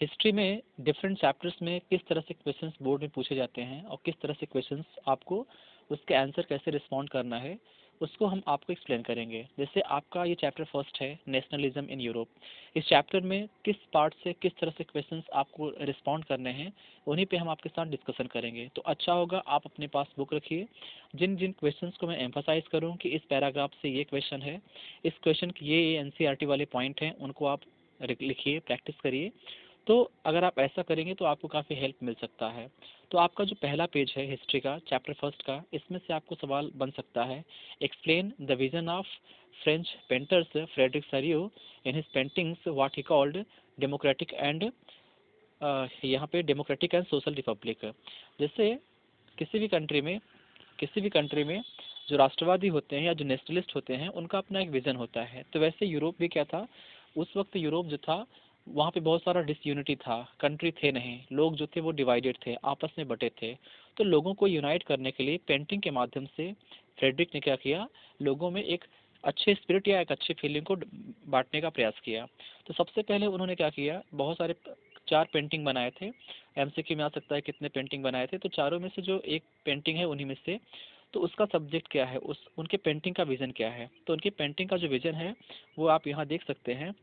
History में different chapters में किस तरह से क्वेश्चंस बोर्ड में पूछे जाते हैं और किस तरह से क्वेश्चंस आपको उसके आंसर कैसे रिस्पॉन्ड करना है उसको हम आपको एक्सप्लेन करेंगे। जैसे आपका ये चैप्टर फर्स्ट है नेशनलिज्म इन यूरोप। इस चैप्टर में किस पार्ट से किस तरह से क्वेश्चंस आपको रिस्पॉन्ड करने हैं उन्हीं पे हम आपके साथ डिस्कशन करेंगे। तो अच्छा होगा आप अपने पास बुक रखिए। जिन जिन क्वेश्चंस को मैं एम्फासाइज करूँ कि इस पैराग्राफ से ये क्वेश्चन है, इस क्वेश्चन की ये एनसीईआरटी वाले पॉइंट हैं, उनको आप लिखिए, प्रैक्टिस करिए। तो अगर आप ऐसा करेंगे तो आपको काफ़ी हेल्प मिल सकता है। तो आपका जो पहला पेज है हिस्ट्री का चैप्टर फर्स्ट का, इसमें से आपको सवाल बन सकता है explain the vision of French painters Frederic Sorrieu in his paintings what he called democratic and, यहाँ पे डेमोक्रेटिक एंड सोशल रिपब्लिक। जैसे किसी भी कंट्री में जो राष्ट्रवादी होते हैं या जो नेशनलिस्ट होते हैं उनका अपना एक विजन होता है। तो वैसे यूरोप भी क्या था, उस वक्त यूरोप जो था वहाँ पे बहुत सारा डिसयूनिटी था, कंट्री थे नहीं, लोग जो थे वो डिवाइडेड थे, आपस में बटे थे। तो लोगों को यूनाइट करने के लिए पेंटिंग के माध्यम से फ्रेडरिक ने क्या किया, लोगों में एक अच्छे स्पिरिट या एक अच्छी फीलिंग को बांटने का प्रयास किया। तो सबसे पहले उन्होंने क्या किया, बहुत सारे 4 पेंटिंग बनाए थे। एमसीक्यू में आ सकता है कितने पेंटिंग बनाए थे, तो चारों में से जो एक पेंटिंग है उन्हीं में से, तो उसका सब्जेक्ट क्या है, उस उनके पेंटिंग का विज़न क्या है। तो उनके पेंटिंग का जो विज़न है वो आप यहाँ देख सकते हैं।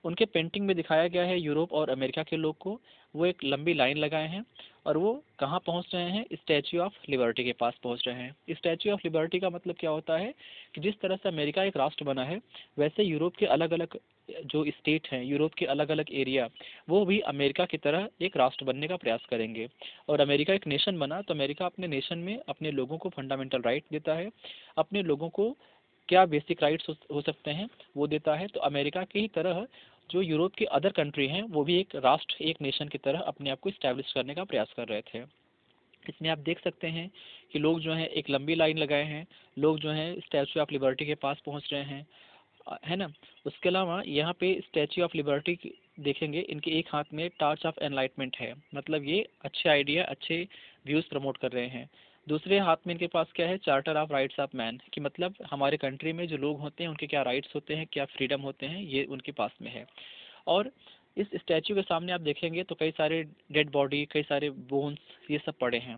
उनके पेंटिंग में दिखाया गया है यूरोप और अमेरिका के लोग को, वो एक लंबी लाइन लगाए हैं और वो कहाँ पहुँच रहे हैं, स्टैच्यू ऑफ लिबर्टी के पास पहुँच रहे हैं। स्टैच्यू ऑफ लिबर्टी का मतलब क्या होता है कि जिस तरह से अमेरिका एक राष्ट्र बना है वैसे यूरोप के अलग अलग जो स्टेट हैं, यूरोप के अलग अलग एरिया, वो भी अमेरिका की तरह एक राष्ट्र बनने का प्रयास करेंगे। और अमेरिका एक नेशन बना तो अमेरिका अपने नेशन में अपने लोगों को फंडामेंटल राइट देता है, अपने लोगों को क्या बेसिक राइट्स हो सकते हैं वो देता है। तो अमेरिका की ही तरह जो यूरोप के अदर कंट्री हैं वो भी एक राष्ट्र, एक नेशन की तरह अपने आप को इस्टेब्लिश करने का प्रयास कर रहे थे। इसमें आप देख सकते हैं कि लोग जो हैं एक लंबी लाइन लगाए हैं, लोग जो हैं स्टैचू ऑफ लिबर्टी के पास पहुंच रहे हैं, है ना। उसके अलावा यहाँ पे स्टैचू ऑफ लिबर्टी देखेंगे, इनके एक हाथ में टार्च ऑफ एनलाइटमेंट है, मतलब ये अच्छे आइडिया, अच्छे व्यूज़ प्रमोट कर रहे हैं। दूसरे हाथ में इनके पास क्या है, charter of rights of man, कि मतलब हमारे कंट्री में जो लोग होते हैं उनके क्या राइट्स होते हैं, क्या फ्रीडम होते हैं, ये उनके पास में है। और इस स्टैचू के सामने आप देखेंगे तो कई सारे डेड बॉडी, कई सारे बोन्स, ये सब पड़े हैं।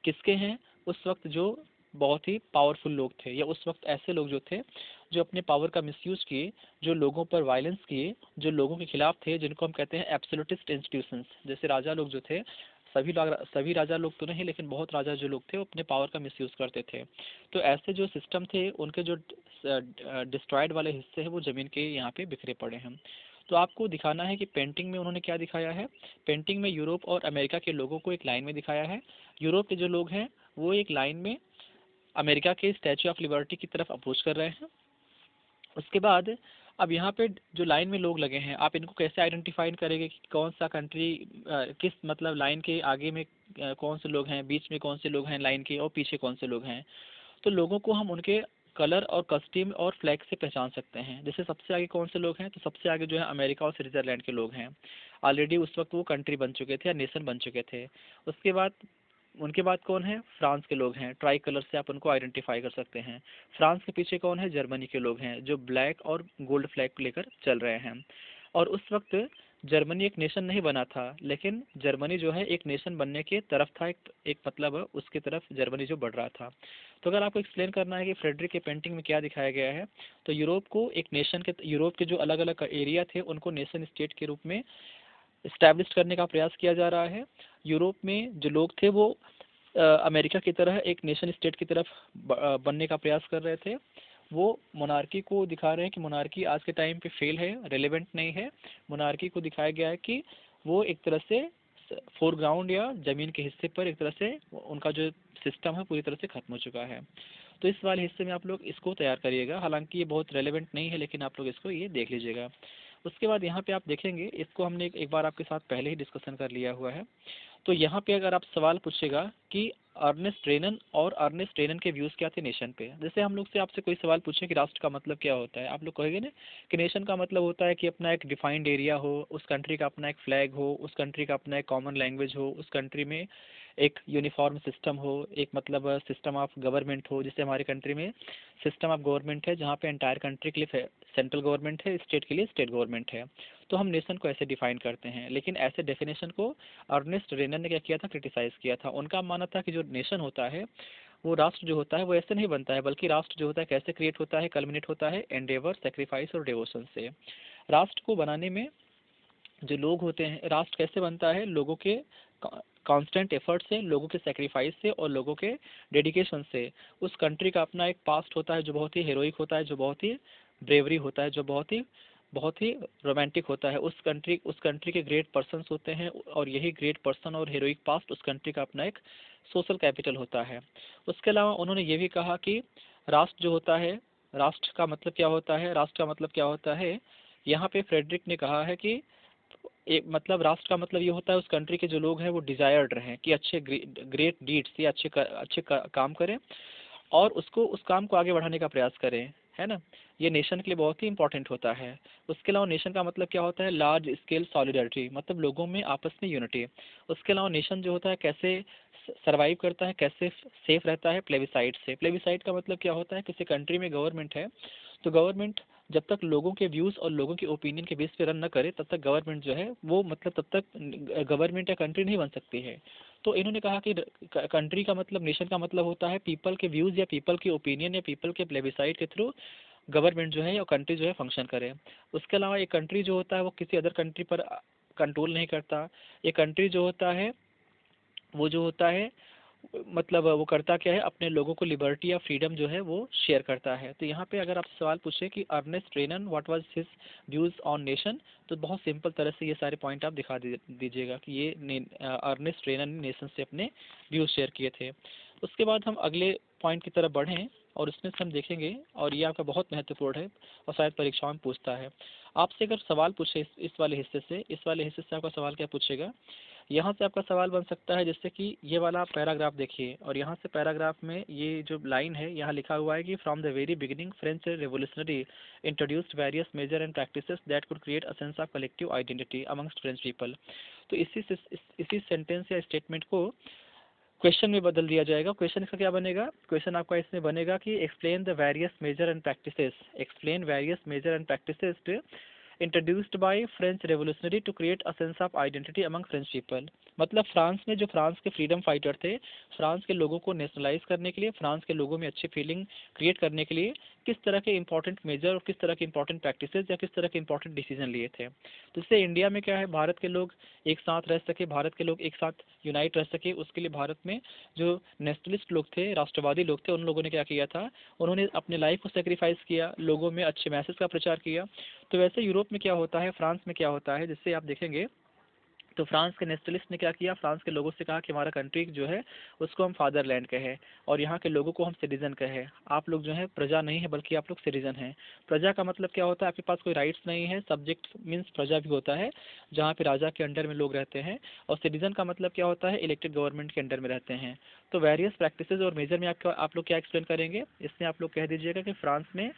किसके हैं, उस वक्त जो बहुत ही पावरफुल लोग थे, या उस वक्त ऐसे लोग जो थे जो अपने पावर का मिसयूज किए, जो लोगों पर वायलेंस किए, जो लोगों के खिलाफ थे, जिनको हम कहते हैं एब्सोल्यूटिस्ट इंस्टीट्यूशंस। जैसे राजा लोग जो थे, सभी राजा लोग तो नहीं लेकिन बहुत राजा जो लोग थे वो अपने पावर का मिसयूज करते थे। तो ऐसे जो सिस्टम थे उनके जो डिस्ट्रॉयड वाले हिस्से हैं वो ज़मीन के यहाँ पे बिखरे पड़े हैं। तो आपको दिखाना है कि पेंटिंग में उन्होंने क्या दिखाया है। पेंटिंग में यूरोप और अमेरिका के लोगों को एक लाइन में दिखाया है। यूरोप के जो लोग हैं वो एक लाइन में अमेरिका के स्टैचू ऑफ लिबर्टी की तरफ अप्रोच कर रहे हैं। उसके बाद अब यहाँ पे जो लाइन में लोग लगे हैं, आप इनको कैसे आइडेंटिफाई करेंगे कि कौन सा कंट्री किस मतलब लाइन के आगे में कौन से लोग हैं, बीच में कौन से लोग हैं लाइन के, और पीछे कौन से लोग हैं। तो लोगों को हम उनके कलर और कस्टम और फ्लैग से पहचान सकते हैं। जैसे सबसे आगे कौन से लोग हैं, तो सबसे आगे जो है अमेरिका और स्विट्जरलैंड के लोग हैं। ऑलरेडी उस वक्त वो कंट्री बन चुके थे या नेशन बन चुके थे। उसके बाद उनके बाद कौन है, फ्रांस के लोग हैं, ट्राई कलर से आप उनको आइडेंटिफाई कर सकते हैं। फ्रांस के पीछे कौन है, जर्मनी के लोग हैं जो ब्लैक और गोल्ड फ्लैग लेकर चल रहे हैं। और उस वक्त जर्मनी एक नेशन नहीं बना था, लेकिन जर्मनी जो है एक नेशन बनने के तरफ था, एक मतलब उसके तरफ जर्मनी जो बढ़ रहा था। तो अगर आपको एक्सप्लेन करना है कि फ्रेडरिक के पेंटिंग में क्या दिखाया गया है, तो यूरोप को एक नेशन के, यूरोप के जो अलग अलग एरिया थे उनको नेशन स्टेट के रूप में इस्टेब्लिश करने का प्रयास किया जा रहा है। यूरोप में जो लोग थे वो अमेरिका की तरह एक नेशन स्टेट की तरफ बनने का प्रयास कर रहे थे। वो मोनार्की को दिखा रहे हैं कि मोनार्की आज के टाइम पे फेल है, रेलेवेंट नहीं है। मोनार्की को दिखाया गया है कि वो एक तरह से फोरग्राउंड या ज़मीन के हिस्से पर एक तरह से उनका जो सिस्टम है पूरी तरह से ख़त्म हो चुका है। तो इस वाले हिस्से में आप लोग इसको तैयार करिएगा, हालांकि ये बहुत रेलेवेंट नहीं है लेकिन आप लोग इसको ये देख लीजिएगा। उसके बाद यहाँ पे आप देखेंगे, इसको हमने एक बार आपके साथ पहले ही डिस्कशन कर लिया हुआ है। तो यहाँ पे अगर आप सवाल पूछेगा कि अर्नेस्ट रेनन और अर्नेस्ट रेनन के व्यूज़ क्या थे नेशन पे, जैसे हम लोग से आपसे कोई सवाल पूछे कि राष्ट्र का मतलब क्या होता है, आप लोग कहेंगे ना कि नेशन का मतलब होता है कि अपना एक डिफाइंड एरिया हो, उस कंट्री का अपना एक फ्लैग हो, उस कंट्री का अपना एक कॉमन लैंग्वेज हो, उस कंट्री में एक यूनिफॉर्म सिस्टम हो, एक मतलब सिस्टम ऑफ गवर्नमेंट हो। जैसे हमारे कंट्री में सिस्टम ऑफ गवर्नमेंट है जहाँ पे एंटायर कंट्री के लिए सेंट्रल गवर्नमेंट है, स्टेट के लिए स्टेट गवर्नमेंट है। तो हम नेशन को ऐसे डिफाइन करते हैं, लेकिन ऐसे डेफिनेशन को अर्नेस्ट रेनन ने क्या किया था, क्रिटिसाइज किया था। उनका मानना था कि जो नेशन होता है, वो राष्ट्र जो होता है वो ऐसे नहीं बनता है, बल्कि राष्ट्र जो होता है कैसे क्रिएट होता है, कल्मिनेट होता है एंडेवर, सेक्रीफाइस और डिवोशन से। राष्ट्र को बनाने में जो लोग होते हैं, राष्ट्र कैसे बनता है, लोगों के कांस्टेंट एफर्ट से, लोगों के सेक्रीफाइस से और लोगों के डेडिकेशन से। उस कंट्री का अपना एक पास्ट होता है जो बहुत ही हीरोइक होता है, जो बहुत ही ब्रेवरी होता है, जो बहुत ही रोमांटिक होता है। उस कंट्री के ग्रेट पर्सन्स होते हैं, और यही ग्रेट पर्सन और हीरोइक पास्ट उस कंट्री का अपना एक सोशल कैपिटल होता है। उसके अलावा उन्होंने ये भी कहा कि राष्ट्र जो होता है, राष्ट्र का मतलब क्या होता है, राष्ट्र का मतलब क्या होता है, यहाँ पे फ्रेडरिक ने कहा है कि एक मतलब राष्ट्र का मतलब ये होता है उस कंट्री के जो लोग हैं वो डिजायर्ड रहें कि अच्छे ग्रेट डीड्स या काम करें और उसको उस काम को आगे बढ़ाने का प्रयास करें, है ना। ये नेशन के लिए बहुत ही इंपॉर्टेंट होता है। उसके अलावा नेशन का मतलब क्या होता है, लार्ज स्केल सॉलिडारिटी, मतलब लोगों में आपस में यूनिटी। उसके अलावा नेशन जो होता है कैसे सरवाइव करता है, कैसे सेफ रहता है, प्लेबिसाइड से। प्लेबिसाइड का मतलब क्या होता है, किसी कंट्री में गवर्नमेंट है तो गवर्नमेंट जब तक लोगों के व्यूज़ और लोगों की ओपिनियन के बेस पे रन न करे तब तक गवर्नमेंट जो है वो मतलब तब तक गवर्नमेंट या कंट्री नहीं बन सकती है। तो इन्होंने कहा कि कंट्री का मतलब, नेशन का मतलब होता है पीपल के व्यूज़ या पीपल के ओपिनियन या पीपल के प्लेबिसाइड के थ्रू गवर्नमेंट जो है या कंट्री जो है फंक्शन करे। उसके अलावा एक कंट्री जो होता है वो किसी अदर कंट्री पर कंट्रोल नहीं करता। ये कंट्री जो होता है वो जो होता है मतलब वो करता क्या है, अपने लोगों को लिबर्टी या फ्रीडम जो है वो शेयर करता है। तो यहाँ पे अगर आप सवाल पूछे कि Ernest Renan what was his views on nation, तो बहुत सिंपल तरह से ये सारे पॉइंट आप दिखा दीजिएगा कि ये अर्नेस्ट रेनन ने नेशन से अपने व्यूज शेयर किए थे। उसके बाद हम अगले पॉइंट की तरफ बढ़ें और उसमें से हम देखेंगे, और ये आपका बहुत महत्वपूर्ण है और शायद परीक्षाओं में पूछता है। आपसे अगर सवाल पूछे इस वाले हिस्से से, इस वाले हिस्से से आपका सवाल क्या पूछेगा, यहाँ से आपका सवाल बन सकता है जैसे कि ये वाला आप पैराग्राफ देखिए, और यहाँ से पैराग्राफ में ये जो लाइन है यहाँ लिखा हुआ है कि from the very beginning French revolutionary introduced various measures and practices that could create a sense of collective identity amongst French people. तो इसी सेंटेंस या स्टेटमेंट को क्वेश्चन में बदल दिया जाएगा। क्वेश्चन इसका क्या बनेगा, क्वेश्चन आपका इसमें बनेगा कि explain the various measures and practices, explain various measures and practices introduced by French revolutionary to create a sense of identity among French people. मतलब फ्रांस में जो फ्रांस के फ्रीडम फाइटर थे, फ्रांस के लोगों को नेशनलाइज करने के लिए, फ्रांस के लोगों में अच्छी फीलिंग क्रिएट करने के लिए किस तरह के इंपॉर्टेंट मेजर और किस तरह के इंपॉर्टेंट प्रैक्टिसेस या किस तरह के इंपॉर्टेंट डिसीजन लिए थे। तो इससे इंडिया में क्या है, भारत के लोग एक साथ रह सके, भारत के लोग एक साथ यूनाइट रह सके, उसके लिए भारत में जो नेशनलिस्ट लोग थे, राष्ट्रवादी लोग थे, उन लोगों ने क्या किया था, उन्होंने अपने लाइफ को सेक्रीफाइस किया, लोगों में अच्छे मैसेज का प्रचार किया। तो वैसे यूरोप में क्या होता है, फ्रांस में क्या होता है, जिससे आप देखेंगे तो फ्रांस के नेशनलिस्ट ने क्या किया, फ्रांस के लोगों से कहा कि हमारा कंट्री जो है उसको हम फादरलैंड कहें और यहाँ के लोगों को हम सिटीजन कहें। आप लोग जो है प्रजा नहीं है बल्कि आप लोग सिटीजन हैं। प्रजा का मतलब क्या होता है, आपके पास कोई राइट्स नहीं है, सब्जेक्ट मीन्स प्रजा भी होता है जहाँ पे राजा के अंडर में लोग रहते हैं, और सिटीजन का मतलब क्या होता है, इलेक्टेड गवर्नमेंट के अंडर में रहते हैं। तो वेरियस प्रैक्टिसेस और मेजर में आप लोग क्या एक्सप्लेन करेंगे, इसमें आप लोग कह दीजिएगा कि फ्रांस में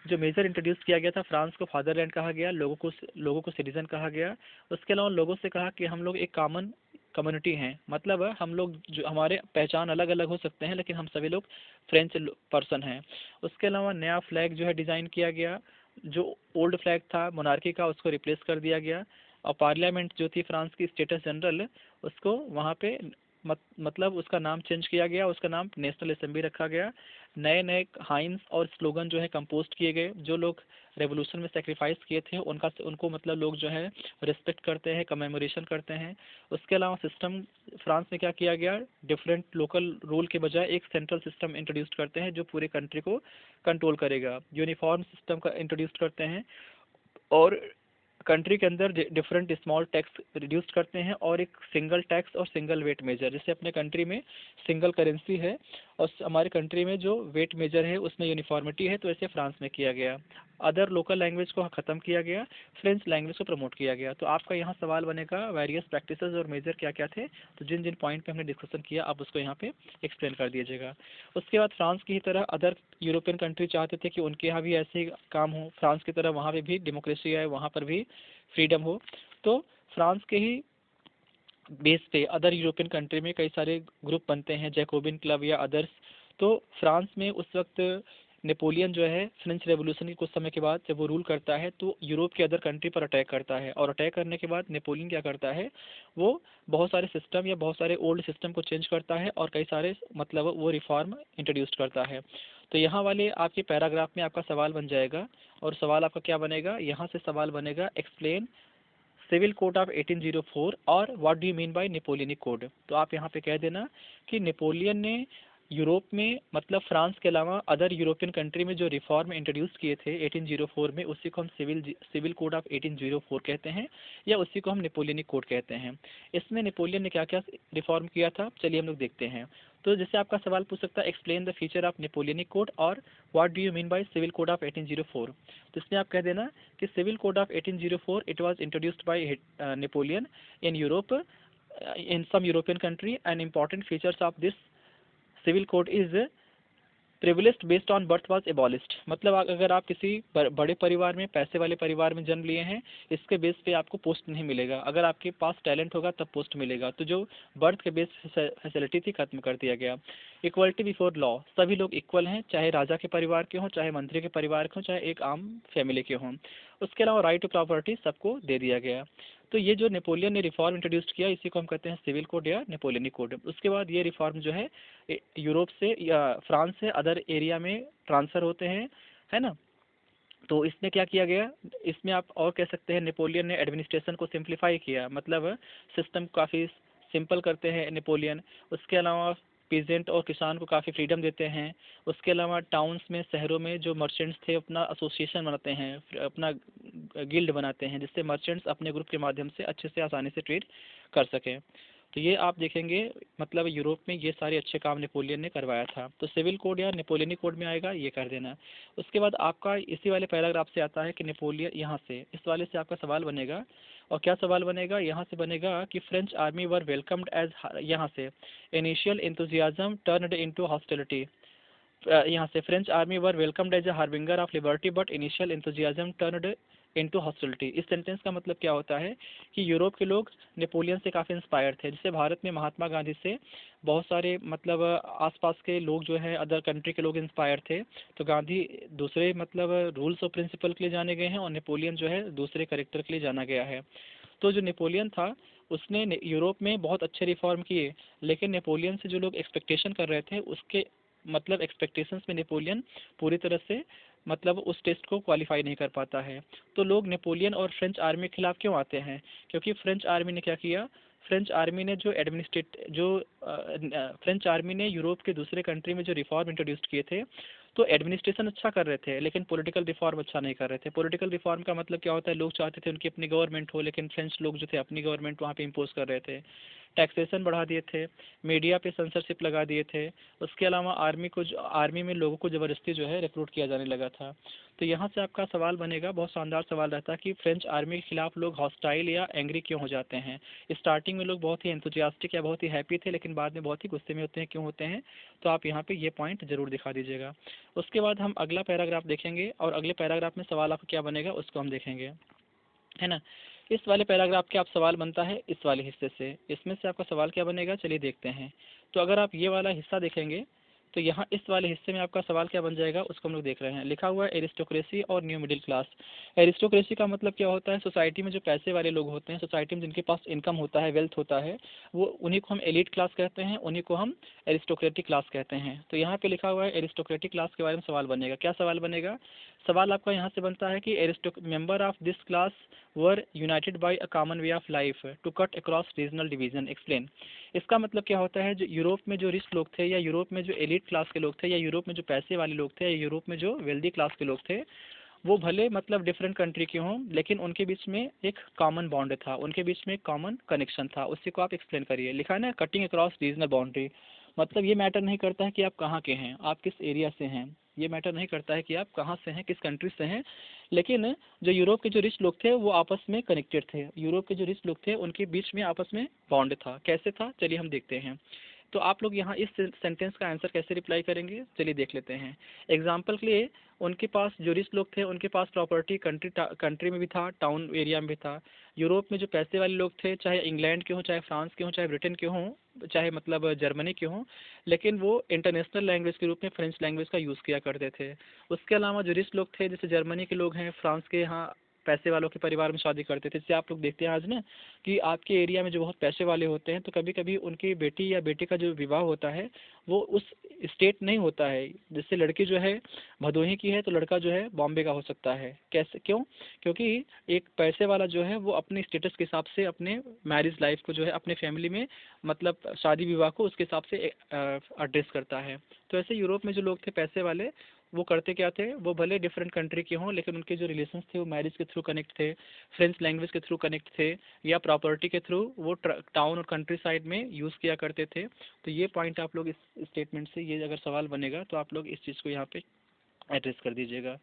जो मेजर इंट्रोड्यूस किया गया था, फ्रांस को फादरलैंड कहा गया, लोगों को सिटीजन कहा गया। उसके अलावा लोगों से कहा कि हम लोग एक कॉमन कम्युनिटी हैं, मतलब हम लोग जो हमारे पहचान अलग अलग हो सकते हैं लेकिन हम सभी लोग फ्रेंच पर्सन हैं। उसके अलावा नया फ्लैग जो है डिज़ाइन किया गया, जो ओल्ड फ्लैग था मोनार्की का उसको रिप्लेस कर दिया गया, और पार्लियामेंट जो थी फ्रांस की स्टेटस जनरल, उसको वहाँ पे मतलब उसका नाम चेंज किया गया, उसका नाम नेशनल असेंबली रखा गया। नए नए हाइम्स और स्लोगन जो है कंपोस्ट किए गए, जो लोग रेवोल्यूशन में सेक्रीफाइस किए थे उनको मतलब लोग जो है रिस्पेक्ट करते हैं, कमेमोरेशन करते हैं। उसके अलावा सिस्टम फ्रांस में क्या किया गया, डिफरेंट लोकल रूल के बजाय एक सेंट्रल सिस्टम इंट्रोड्यूस करते हैं जो पूरे कंट्री को कंट्रोल करेगा। यूनिफॉर्म सिस्टम का इंट्रोड्यूस करते हैं, और कंट्री के अंदर डिफरेंट स्मॉल टैक्स रिड्यूस करते हैं, और एक सिंगल टैक्स और सिंगल वेट मेजर, जैसे अपने कंट्री में सिंगल करेंसी है और हमारे कंट्री में जो वेट मेजर है उसमें यूनिफॉर्मिटी है, तो ऐसे फ्रांस में किया गया। अदर लोकल लैंग्वेज को ख़त्म किया गया, फ्रेंच लैंग्वेज को प्रमोट किया गया। तो आपका यहाँ सवाल बनेगा वेरियस प्रैक्टिसेस और मेजर क्या क्या थे, तो जिन जिन पॉइंट पे हमने डिस्कशन किया आप उसको यहाँ पे एक्सप्लेन कर दीजिएगा। उसके बाद फ्रांस की ही तरह अदर यूरोपियन कंट्री चाहते थे कि उनके यहाँ भी ऐसे ही काम हो, फ्रांस की तरह वहाँ पे भी डेमोक्रेसी आए, वहाँ पर भी फ्रीडम हो। तो फ्रांस के ही बेस पे अदर यूरोपियन कंट्री में कई सारे ग्रुप बनते हैं, जैकोबिन क्लब या अदर्स। तो फ्रांस में उस वक्त नेपोलियन जो है फ्रेंच रेवोल्यूशन के कुछ समय के बाद जब वो रूल करता है तो यूरोप के अदर कंट्री पर अटैक करता है, और अटैक करने के बाद नेपोलियन क्या करता है, वो बहुत सारे सिस्टम या बहुत सारे ओल्ड सिस्टम को चेंज करता है और कई सारे मतलब वो रिफॉर्म इंट्रोड्यूस करता है। तो यहाँ वाले आपके पैराग्राफ में आपका सवाल बन जाएगा, और सवाल आपका क्या बनेगा, यहाँ से सवाल बनेगा एक्सप्लेन सिविल कोड ऑफ 1804 और what do you mean bye Napoleonic code. तो आप यहाँ पे कह देना कि नेपोलियन ने यूरोप में मतलब फ्रांस के अलावा अदर यूरोपियन कंट्री में जो रिफॉर्म इंट्रोड्यूस किए थे 1804 में, उसी को हम सिविल कोड ऑफ 1804 कहते हैं, या उसी को हम नेपोलियनिक कोड कहते हैं। इसमें नेपोलियन ने क्या क्या रिफॉर्म किया था, चलिए हम लोग देखते हैं। तो जैसे आपका सवाल पूछ सकता है explain the feature of Napoleonic code और what do you mean by civil code of 1804। तो इसमें आप कह देना कि civil code of 1804 it was introduced by Napoleon in Europe in some European country, and important features of this civil code is privilege based on birth was abolished. मतलब अगर आप किसी बड़े परिवार में, पैसे वाले परिवार में जन्म लिए हैं, इसके बेस पे आपको पोस्ट नहीं मिलेगा, अगर आपके पास टैलेंट होगा तब पोस्ट मिलेगा। तो जो बर्थ के बेस फैसिलिटी थी खत्म कर दिया गया। इक्वलिटी बिफोर लॉ, सभी लोग इक्वल हैं, चाहे राजा के परिवार के हों, चाहे मंत्री के परिवार के हों, चाहे एक आम फैमिली के हों। उसके अलावा राइट टू प्रॉपर्टी सबको दे दिया गया। तो ये जो नेपोलियन ने रिफॉर्म इंट्रोड्यूस किया इसी को हम कहते हैं सिविल कोड या नेपोलियनिक कोड। उसके बाद ये रिफॉर्म जो है यूरोप से या फ्रांस से अदर एरिया में ट्रांसफ़र होते हैं, है ना। तो इसमें क्या किया गया, इसमें आप और कह सकते हैं नेपोलियन ने एडमिनिस्ट्रेशन को सिंप्लीफाई किया, मतलब सिस्टम काफ़ी सिंपल करते हैं नेपोलियन। उसके अलावा पीजेंट और किसान को काफ़ी फ्रीडम देते हैं। उसके अलावा टाउन्स में, शहरों में जो मर्चेंट्स थे अपना एसोसिएशन बनाते हैं, अपना गिल्ड बनाते हैं, जिससे मर्चेंट्स अपने ग्रुप के माध्यम से अच्छे से आसानी से ट्रेड कर सकें। तो ये आप देखेंगे मतलब यूरोप में ये सारे अच्छे काम नेपोलियन ने करवाया था। तो सिविल कोड या नेपोलियनिक कोड में आएगा, ये कर देना। उसके बाद आपका इसी वाले पैराग्राफ से आता है कि नेपोलियन, यहाँ से इस वाले से आपका सवाल बनेगा। और क्या सवाल बनेगा, यहाँ से बनेगा कि French army were welcomed as, यहाँ से initial enthusiasm turned into hostility. यहाँ से French army were welcomed as a harbinger of liberty but initial enthusiasm turned into hostility. इस सेंटेंस का मतलब क्या होता है कि यूरोप के लोग नेपोलियन से काफ़ी इंस्पायर थे। जैसे भारत में महात्मा गांधी से बहुत सारे मतलब आसपास के लोग जो है अदर कंट्री के लोग इंस्पायर थे। तो गांधी दूसरे मतलब रूल्स और प्रिंसिपल के लिए जाने गए हैं, और नेपोलियन जो है दूसरे करेक्टर के लिए जाना गया है। तो जो नेपोलियन था उसने यूरोप में बहुत अच्छे रिफॉर्म किए, लेकिन नेपोलियन से जो लोग एक्सपेक्टेशन कर रहे थे उसके मतलब एक्सपेक्टेशंस में नेपोलियन पूरी तरह से मतलब उस टेस्ट को क्वालिफाई नहीं कर पाता है। तो लोग नेपोलियन और फ्रेंच आर्मी के खिलाफ क्यों आते हैं, क्योंकि फ्रेंच आर्मी ने क्या किया, फ्रेंच आर्मी ने जो फ्रेंच आर्मी ने यूरोप के दूसरे कंट्री में जो रिफॉर्म इंट्रोड्यूस किए थे, तो एडमिनिस्ट्रेशन अच्छा कर रहे थे लेकिन पॉलिटिकल रिफॉर्म अच्छा नहीं कर रहे थे। पॉलिटिकल रिफॉर्म का मतलब क्या होता है, लोग चाहते थे उनकी अपनी गवर्नमेंट हो, लेकिन फ्रेंच लोग जो थे अपनी गवर्नमेंट वहाँ पे इम्पोज कर रहे थे। टैक्सेशन बढ़ा दिए थे, मीडिया पे सेंसरशिप लगा दिए थे। उसके अलावा आर्मी में लोगों को ज़बरदस्ती जो है रिक्रूट किया जाने लगा था। तो यहाँ से आपका सवाल बनेगा, बहुत शानदार सवाल रहता है कि फ्रेंच आर्मी के खिलाफ लोग हॉस्टाइल या एंग्री क्यों हो जाते हैं। स्टार्टिंग में लोग बहुत ही एंथुजियास्टिक या बहुत ही हैप्पी थे, लेकिन बाद में बहुत ही गुस्से में होते हैं, क्यों होते हैं। तो आप यहाँ पे ये पॉइंट जरूर दिखा दीजिएगा। उसके बाद हम अगला पैराग्राफ देखेंगे, और अगले पैराग्राफ में सवाल आपका क्या बनेगा उसको हम देखेंगे, है ना। इस वाले पैराग्राफ के आप सवाल बनता है इस वाले हिस्से से, इसमें से आपका सवाल क्या बनेगा, चलिए देखते हैं। तो अगर आप ये वाला हिस्सा देखेंगे तो यहाँ इस वाले हिस्से में आपका सवाल क्या बन जाएगा उसको हम लोग देख रहे हैं। लिखा हुआ है एरिस्टोक्रेसी और न्यू मिडिल क्लास। एरिस्टोक्रेसी का मतलब क्या होता है, सोसाइटी में जो पैसे वाले लोग होते हैं, सोसाइटी में जिनके पास इनकम होता है, वेल्थ होता है, वो उन्हीं को हम एलिट क्लास कहते हैं, उन्हीं को हम एरिस्टोक्रेटिक क्लास कहते हैं। तो यहाँ पे लिखा हुआ है एरिस्टोक्रेटिक क्लास के बारे में सवाल बनेगा। क्या सवाल बनेगा, सवाल आपका यहाँ से बनता है कि member of this class were united by a common way of life to cut across regional division, explain. इसका मतलब क्या होता है, जो यूरोप में जो रिच लोग थे, या यूरोप में जो एलिट क्लास के लोग थे, या यूरोप में जो पैसे वाले लोग थे, या यूरोप में जो वेल्दी क्लास के लोग थे, वो भले मतलब डिफरेंट कंट्री के हों, लेकिन उनके बीच में एक कॉमन बॉन्ड था, उनके बीच में एक कॉमन कनेक्शन था। उसी को आप एक्सप्लेन करिए। लिखा है ना कटिंग अक्रॉस रीजनल बाउंड्री, मतलब ये मैटर नहीं करता है कि आप कहाँ के हैं, आप किस एरिया से हैं, ये मैटर नहीं करता है कि आप कहाँ से हैं, किस कंट्री से हैं, लेकिन जो यूरोप के जो रिच लोग थे वो आपस में कनेक्टेड थे। यूरोप के जो रिच लोग थे उनके बीच में आपस में बॉन्ड था। कैसे था, चलिए हम देखते हैं। तो आप लोग यहाँ इस सेंटेंस का आंसर कैसे रिप्लाई करेंगे, चलिए देख लेते हैं। एग्जाम्पल के लिए, उनके पास जो रिच लोग थे उनके पास प्रॉपर्टी कंट्री में भी था, टाउन एरिया में भी था। यूरोप में जो पैसे वाले लोग थे, चाहे इंग्लैंड के हों, चाहे फ्रांस के हों, चाहे ब्रिटेन के हों, चाहे मतलब जर्मनी के हों, लेकिन वो इंटरनेशनल लैंग्वेज के रूप में फ्रेंच लैंग्वेज का यूज़ किया करते थे। उसके अलावा जो रिच लोग थे, जैसे जर्मनी के लोग हैं, फ्रांस के यहाँ पैसे वालों के परिवार में शादी करते थे। जैसे आप लोग देखते हैं आज ना कि आपके एरिया में जो बहुत पैसे वाले होते हैं, तो कभी कभी उनकी बेटी या बेटे का जो विवाह होता है वो उस स्टेट नहीं होता है। जैसे लड़की जो है भदोही की है तो लड़का जो है बॉम्बे का हो सकता है। कैसे, क्यों? क्योंकि एक पैसे वाला जो है वो अपने स्टेटस के हिसाब से अपने मैरिज लाइफ को जो है अपने फैमिली में मतलब शादी विवाह को उसके हिसाब से एड्रेस करता है। तो ऐसे यूरोप में जो लोग थे पैसे वाले, वो करते क्या थे, वो भले डिफरेंट कंट्री के हों लेकिन उनके जो रिलेशंस थे वो मैरिज के थ्रू कनेक्ट थे, फ्रेंच लैंग्वेज के थ्रू कनेक्ट थे, या प्रॉपर्टी के थ्रू वो टाउन और कंट्री साइड में यूज़ किया करते थे। तो ये पॉइंट आप लोग इस स्टेटमेंट से, ये अगर सवाल बनेगा तो आप लोग इस चीज़ को यहाँ पे एड्रेस कर दीजिएगा।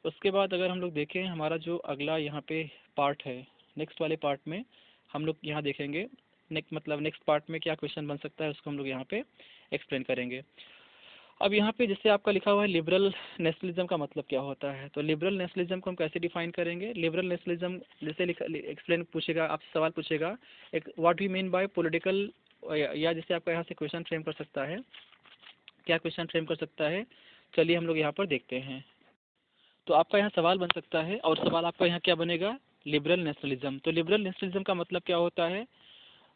उसके बाद अगर हम लोग देखें हमारा जो अगला यहाँ पे पार्ट है, नेक्स्ट वाले पार्ट में हम लोग यहाँ देखेंगे नेक्स्ट पार्ट में क्या क्वेश्चन बन सकता है उसको हम लोग यहाँ पे एक्सप्लेन करेंगे। अब यहाँ पे जैसे आपका लिखा हुआ है लिबरल नेशनलिज्म का मतलब क्या होता है, तो लिबरल नेशनलिज्म को हम कैसे डिफाइन करेंगे। लिबरल नेशनलिज्म जैसे एक्सप्लेन पूछेगा, आपसे सवाल पूछेगा एक what we mean by political, या जैसे आपका यहाँ से क्वेश्चन फ्रेम कर सकता है, क्या क्वेश्चन फ्रेम कर सकता है, चलिए हम लोग यहाँ पर देखते हैं। तो आपका यहाँ सवाल बन सकता है और सवाल आपका यहाँ क्या बनेगा, लिबरल नेशनलिज्म। तो लिबरल नेशनलिज्म का मतलब क्या होता है,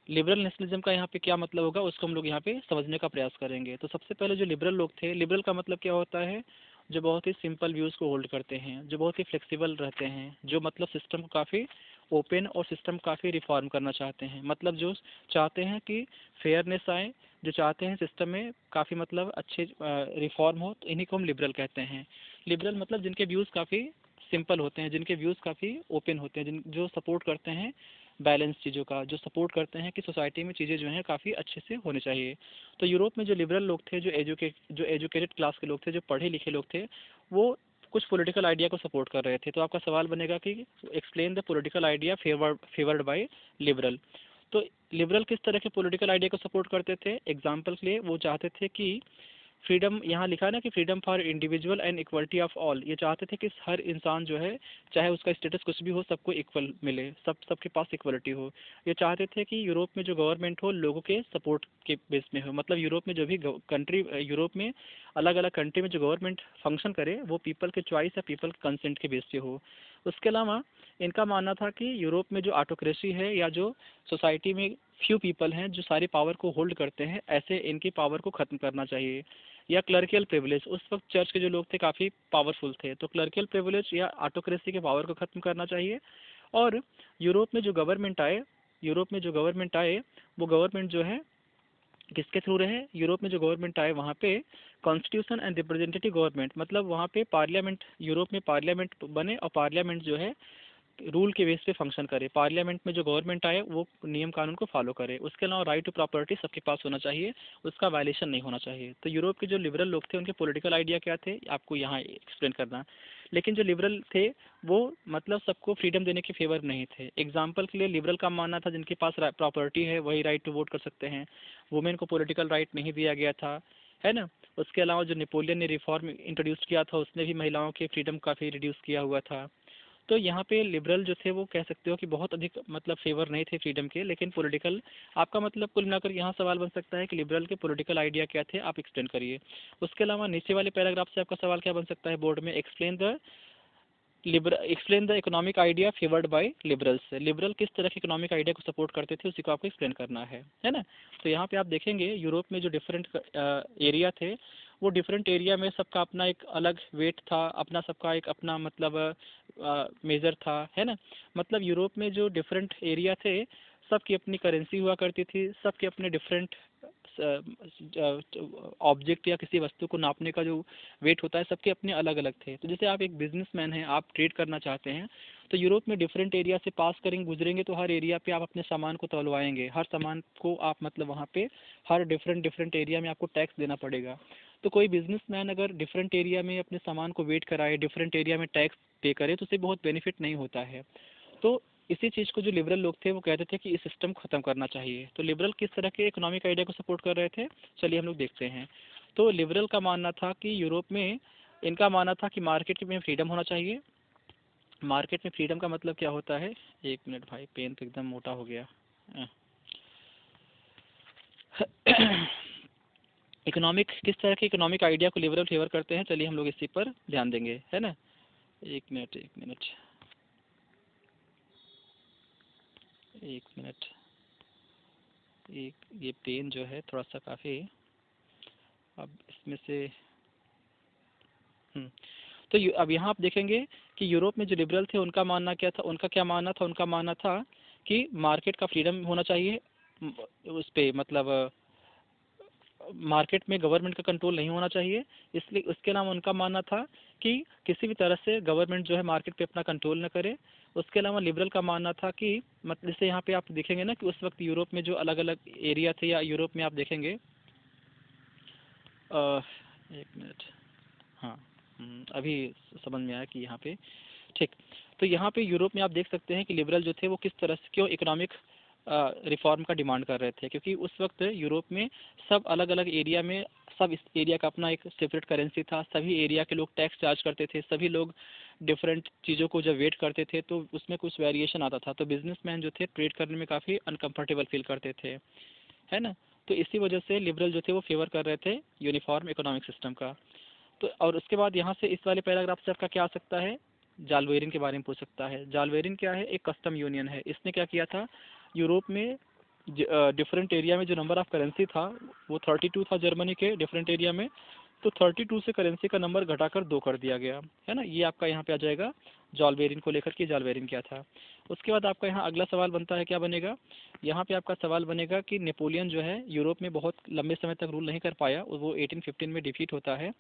लिबरल नेशनलिज्म का यहाँ पे क्या मतलब होगा उसको हम लोग यहाँ पे समझने का प्रयास करेंगे। तो सबसे पहले जो लिबरल लोग थे, लिबरल का मतलब क्या होता है, जो बहुत ही सिंपल व्यूज़ को होल्ड करते हैं, जो बहुत ही फ्लेक्सिबल रहते हैं, जो मतलब सिस्टम को काफ़ी ओपन और सिस्टम काफ़ी रिफॉर्म करना चाहते हैं, मतलब जो चाहते हैं कि फेयरनेस आए, जो चाहते हैं सिस्टम में काफ़ी मतलब अच्छे रिफॉर्म हो, तो इन्हीं को हम लिबरल कहते हैं। लिबरल मतलब जिनके व्यूज़ काफ़ी सिंपल होते हैं, जिनके व्यूज़ काफ़ी ओपन होते हैं, जो सपोर्ट करते हैं बैलेंस चीज़ों का, जो सपोर्ट करते हैं कि सोसाइटी में चीज़ें जो हैं काफ़ी अच्छे से होने चाहिए। तो यूरोप में जो लिबरल लोग थे, जो एजुकेटेड क्लास के लोग थे, जो पढ़े लिखे लोग थे, वो कुछ पॉलिटिकल आइडिया को सपोर्ट कर रहे थे। तो आपका सवाल बनेगा कि explain the political idea favoured by liberal. तो लिबरल किस तरह के पॉलिटिकल आइडिया को सपोर्ट करते थे, एग्जाम्पल के लिए वो चाहते थे कि फ्रीडम, यहाँ लिखा है ना कि freedom for individual and equality of all, ये चाहते थे कि हर इंसान जो है चाहे उसका स्टेटस कुछ भी हो सबको इक्वल मिले, सबके पास इक्वलिटी हो। ये चाहते थे कि यूरोप में जो गवर्नमेंट हो लोगों के सपोर्ट के बेस में हो, मतलब यूरोप में जो भी कंट्री, यूरोप में अलग अलग कंट्री में जो गवर्नमेंट फंक्शन करे वो पीपल के चॉइस या पीपल कंसेंट के बेस पे हो। उसके अलावा इनका मानना था कि यूरोप में जो ऑटोक्रेसी है या जो सोसाइटी में फ्यू पीपल हैं जो सारी पावर को होल्ड करते हैं, ऐसे इनकी पावर को ख़त्म करना चाहिए। या क्लर्कियल प्रिविलेज, उस वक्त चर्च के जो लोग थे काफ़ी पावरफुल थे, तो क्लर्कियल प्रिविलेज या ऑटोक्रेसी के पावर को ख़त्म करना चाहिए। और यूरोप में जो गवर्नमेंट आए, यूरोप में जो गवर्नमेंट आए वो गवर्नमेंट जो है किसके थ्रू रहे, यूरोप में जो गवर्नमेंट आए वहाँ पे कॉन्स्टिट्यूशन एंड रिप्रेजेंटेटिव गवर्नमेंट, मतलब वहाँ पे पार्लियामेंट, यूरोप में पार्लियामेंट बने और पार्लियामेंट जो है रूल के बेस पे फंक्शन करे, पार्लियामेंट में जो गवर्नमेंट आए वो नियम कानून को फॉलो करे। उसके अलावा राइट टू प्रॉपर्टी सबके पास होना चाहिए, उसका वायलेशन नहीं होना चाहिए। तो यूरोप के जो लिबरल लोग थे उनके पॉलिटिकल आइडिया क्या थे आपको यहाँ एक्सप्लेन करना। लेकिन जो लिबरल थे वो मतलब सबको फ्रीडम देने के फेवर नहीं थे। एग्जाम्पल के लिए लिबरल का मानना था जिनके पास प्रॉपर्टी है वही राइट टू वोट कर सकते हैं, वुमेन को पॉलिटिकल राइट नहीं दिया गया था, है ना। उसके अलावा जो नेपोलियन ने रिफॉर्म इंट्रोड्यूस किया था उसने भी महिलाओं के फ्रीडम काफ़ी रिड्यूस किया हुआ था। तो यहाँ पे लिबरल जो थे वो कह सकते हो कि बहुत अधिक मतलब फेवर नहीं थे फ्रीडम के, लेकिन पॉलिटिकल, आपका मतलब कुल मिलाकर यहाँ सवाल बन सकता है कि लिबरल के पॉलिटिकल आइडिया क्या थे, आप एक्सप्लेन करिए। उसके अलावा नीचे वाले पैराग्राफ से आपका सवाल क्या बन सकता है बोर्ड में, explain the economic idea favoured by liberals, liberal किस तरह के इकोनॉमिक आइडिया को सपोर्ट करते थे उसी को आपको एक्सप्लेन करना है ना। तो यहाँ पे आप देखेंगे यूरोप में जो डिफरेंट एरिया थे वो डिफरेंट एरिया में सबका अपना एक अलग वेट था, अपना सबका एक अपना मतलब मेजर था, है ना। मतलब यूरोप में जो डिफरेंट एरिया थे सबकी अपनी करेंसी हुआ करती थी, सबके अपने डिफरेंट ऑब्जेक्ट या किसी वस्तु को नापने का जो वेट होता है सबके अपने अलग अलग थे। तो जैसे आप एक बिजनेसमैन हैं, आप ट्रेड करना चाहते हैं, तो यूरोप में डिफरेंट एरिया से पास करेंगे, गुजरेंगे, तो हर एरिया पे आप अपने सामान को तौलवाएंगे, हर सामान को आप मतलब वहाँ पे हर डिफरेंट एरिया में आपको टैक्स देना पड़ेगा। तो कोई बिजनेसमैन अगर डिफरेंट एरिया में अपने सामान को वेट कराए, डिफरेंट एरिया में टैक्स पे करे, तो उससे बहुत बेनिफिट नहीं होता है। तो इसी चीज़ को जो लिबरल लोग थे वो कहते थे कि इस सिस्टम को ख़त्म करना चाहिए। तो लिबरल किस तरह के इकोनॉमिक आइडिया को सपोर्ट कर रहे थे, चलिए हम लोग देखते हैं। तो लिबरल का मानना था कि यूरोप में, इनका मानना था कि मार्केट में फ्रीडम होना चाहिए। मार्केट में फ्रीडम का मतलब क्या होता है, एक मिनट भाई, पेन तो एकदम मोटा हो गया। इकोनॉमिक, किस तरह के इकोनॉमिक आइडिया को लिबरल फेवर करते हैं, चलिए हम लोग इसी पर ध्यान देंगे, है ना। एक मिनट एक मिनट एक मिनट, एक ये पेन जो है थोड़ा सा काफ़ी, अब इसमें से तो अब यहाँ आप देखेंगे कि यूरोप में जो लिबरल थे उनका मानना क्या था, उनका क्या मानना था, उनका मानना था कि मार्केट का फ्रीडम होना चाहिए, उस पे मतलब मार्केट में गवर्नमेंट का कंट्रोल नहीं होना चाहिए। इसलिए उसके अलावा उनका मानना था कि किसी भी तरह से गवर्नमेंट जो है मार्केट पे अपना कंट्रोल न करे। उसके अलावा लिबरल का मानना था कि मतलब जैसे यहाँ पे आप देखेंगे ना कि उस वक्त यूरोप में जो अलग अलग एरिया थे, या यूरोप में आप देखेंगे, एक मिनट, हाँ, अभी समझ में आया कि यहाँ पे, ठीक। तो यहाँ पे यूरोप में आप देख सकते हैं कि लिबरल जो थे वो किस तरह से क्यों इकोनॉमिक रिफॉर्म का डिमांड कर रहे थे, क्योंकि उस वक्त यूरोप में सब अलग अलग एरिया में, सब इस एरिया का अपना एक सेपरेट करेंसी था, सभी एरिया के लोग टैक्स चार्ज करते थे, सभी लोग डिफरेंट चीज़ों को जब वेट करते थे तो उसमें कुछ वेरिएशन आता था, तो बिजनेसमैन जो थे ट्रेड करने में काफ़ी अनकम्फर्टेबल फील करते थे, है ना। तो इसी वजह से लिबरल जो थे वो फेवर कर रहे थे यूनिफॉर्म इकोनॉमिक सिस्टम का। तो और उसके बाद यहाँ से इस वाले पैराग्राफ से आपका क्या आ सकता है, जालवेरिन के बारे में पूछ सकता है। जालवेरिन क्या है, एक कस्टम यूनियन है। इसने क्या किया था, यूरोप में डिफरेंट एरिया में जो नंबर ऑफ करेंसी था वो 32 था जर्मनी के डिफरेंट एरिया में, तो 32 से करेंसी का नंबर घटाकर 2 कर दिया गया, है ना। ये आपका यहाँ पे आ जाएगा जालवेरिन को लेकर के, जालवेरिन क्या था। उसके बाद आपका यहाँ अगला सवाल बनता है, क्या बनेगा, यहाँ पे आपका सवाल बनेगा कि नेपोलियन जो है यूरोप में बहुत लंबे समय तक रूल नहीं कर पाया, वो 1815 में डिफीट होता है।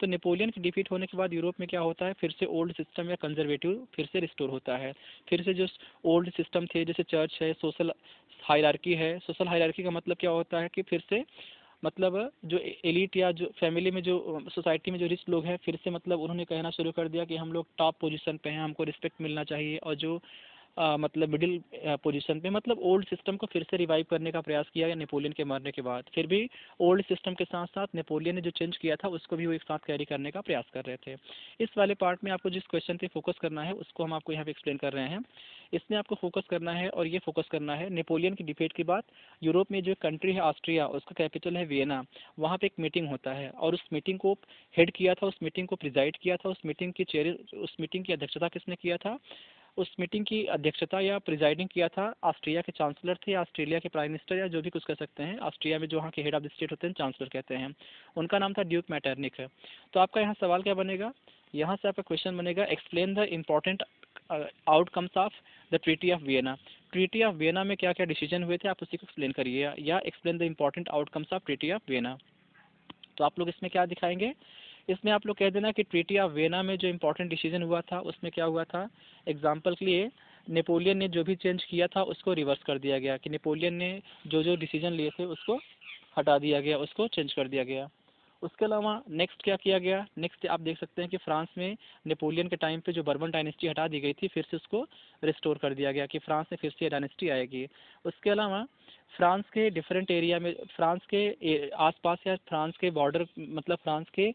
तो नेपोलियन की डिफीट होने के बाद यूरोप में क्या होता है, फिर से ओल्ड सिस्टम या कंजर्वेटिव फिर से रिस्टोर होता है। फिर से जो ओल्ड सिस्टम थे, जैसे चर्च है, सोशल हायरार्की है, सोशल हायरार्की का मतलब क्या होता है कि फिर से मतलब जो एलिट या जो फैमिली में जो सोसाइटी में जो रिच लोग हैं, फिर से मतलब उन्होंने कहना शुरू कर दिया कि हम लोग टॉप पोजीशन पे हैं, हमको रिस्पेक्ट मिलना चाहिए। और जो मतलब मिडिल पोजीशन पे, मतलब ओल्ड सिस्टम को फिर से रिवाइव करने का प्रयास किया गया नेपोलियन के मरने के बाद। फिर भी ओल्ड सिस्टम के साथ साथ नेपोलियन ने जो चेंज किया था उसको भी वो एक साथ कैरी करने का प्रयास कर रहे थे। इस वाले पार्ट में आपको जिस क्वेश्चन पे फोकस करना है उसको हम आपको यहाँ पे एक्सप्लेन कर रहे हैं। इसमें आपको फोकस करना है, और ये फोकस करना है नेपोलियन की डिफीट के बाद यूरोप में जो कंट्री है ऑस्ट्रिया, उसका कैपिटल है वियना, वहाँ पे एक मीटिंग होता है, और उस मीटिंग को हेड किया था, उस मीटिंग को प्रिजाइड किया था, उस मीटिंग की अध्यक्षता किसने किया था, उस मीटिंग की अध्यक्षता या प्रिजाइडिंग किया था ऑस्ट्रिया के चांसलर थे, या ऑस्ट्रेलिया के प्राइम मिनिस्टर, या जो भी कुछ कह सकते हैं। ऑस्ट्रिया में जो वहाँ के हेड ऑफ द स्टेट होते हैं चांसलर कहते हैं, उनका नाम था ड्यूक मैटरनिक है। तो आपका यहाँ सवाल क्या बनेगा, यहाँ से आपका क्वेश्चन बनेगा, explain the important outcomes of the treaty of Vienna. Treaty of Vienna में क्या क्या डिसीजन हुए थे आप उसी को एक्सप्लेन करिए, या explain the important outcomes of treaty of Vienna. तो आप लोग इसमें क्या दिखाएंगे, इसमें आप लोग कह देना कि ट्रीटी ऑफ वियना में जो इंपॉर्टेंट डिसीजन हुआ था उसमें क्या हुआ था। एग्जाम्पल के लिए नेपोलियन ने जो भी चेंज किया था उसको रिवर्स कर दिया गया, कि नेपोलियन ने जो जो डिसीजन लिए थे उसको हटा दिया गया, उसको चेंज कर दिया गया। उसके अलावा नेक्स्ट क्या किया गया, नेक्स्ट आप देख सकते हैं कि फ्रांस में नेपोलियन के टाइम पे जो बर्बन डायनेस्टी हटा दी गई थी फिर से उसको रिस्टोर कर दिया गया, कि फ्रांस में फिर से डायनेस्टी आएगी। उसके अलावा फ्रांस के डिफरेंट एरिया में, फ्रांस के आसपास या फ्रांस के बॉर्डर, मतलब फ्रांस के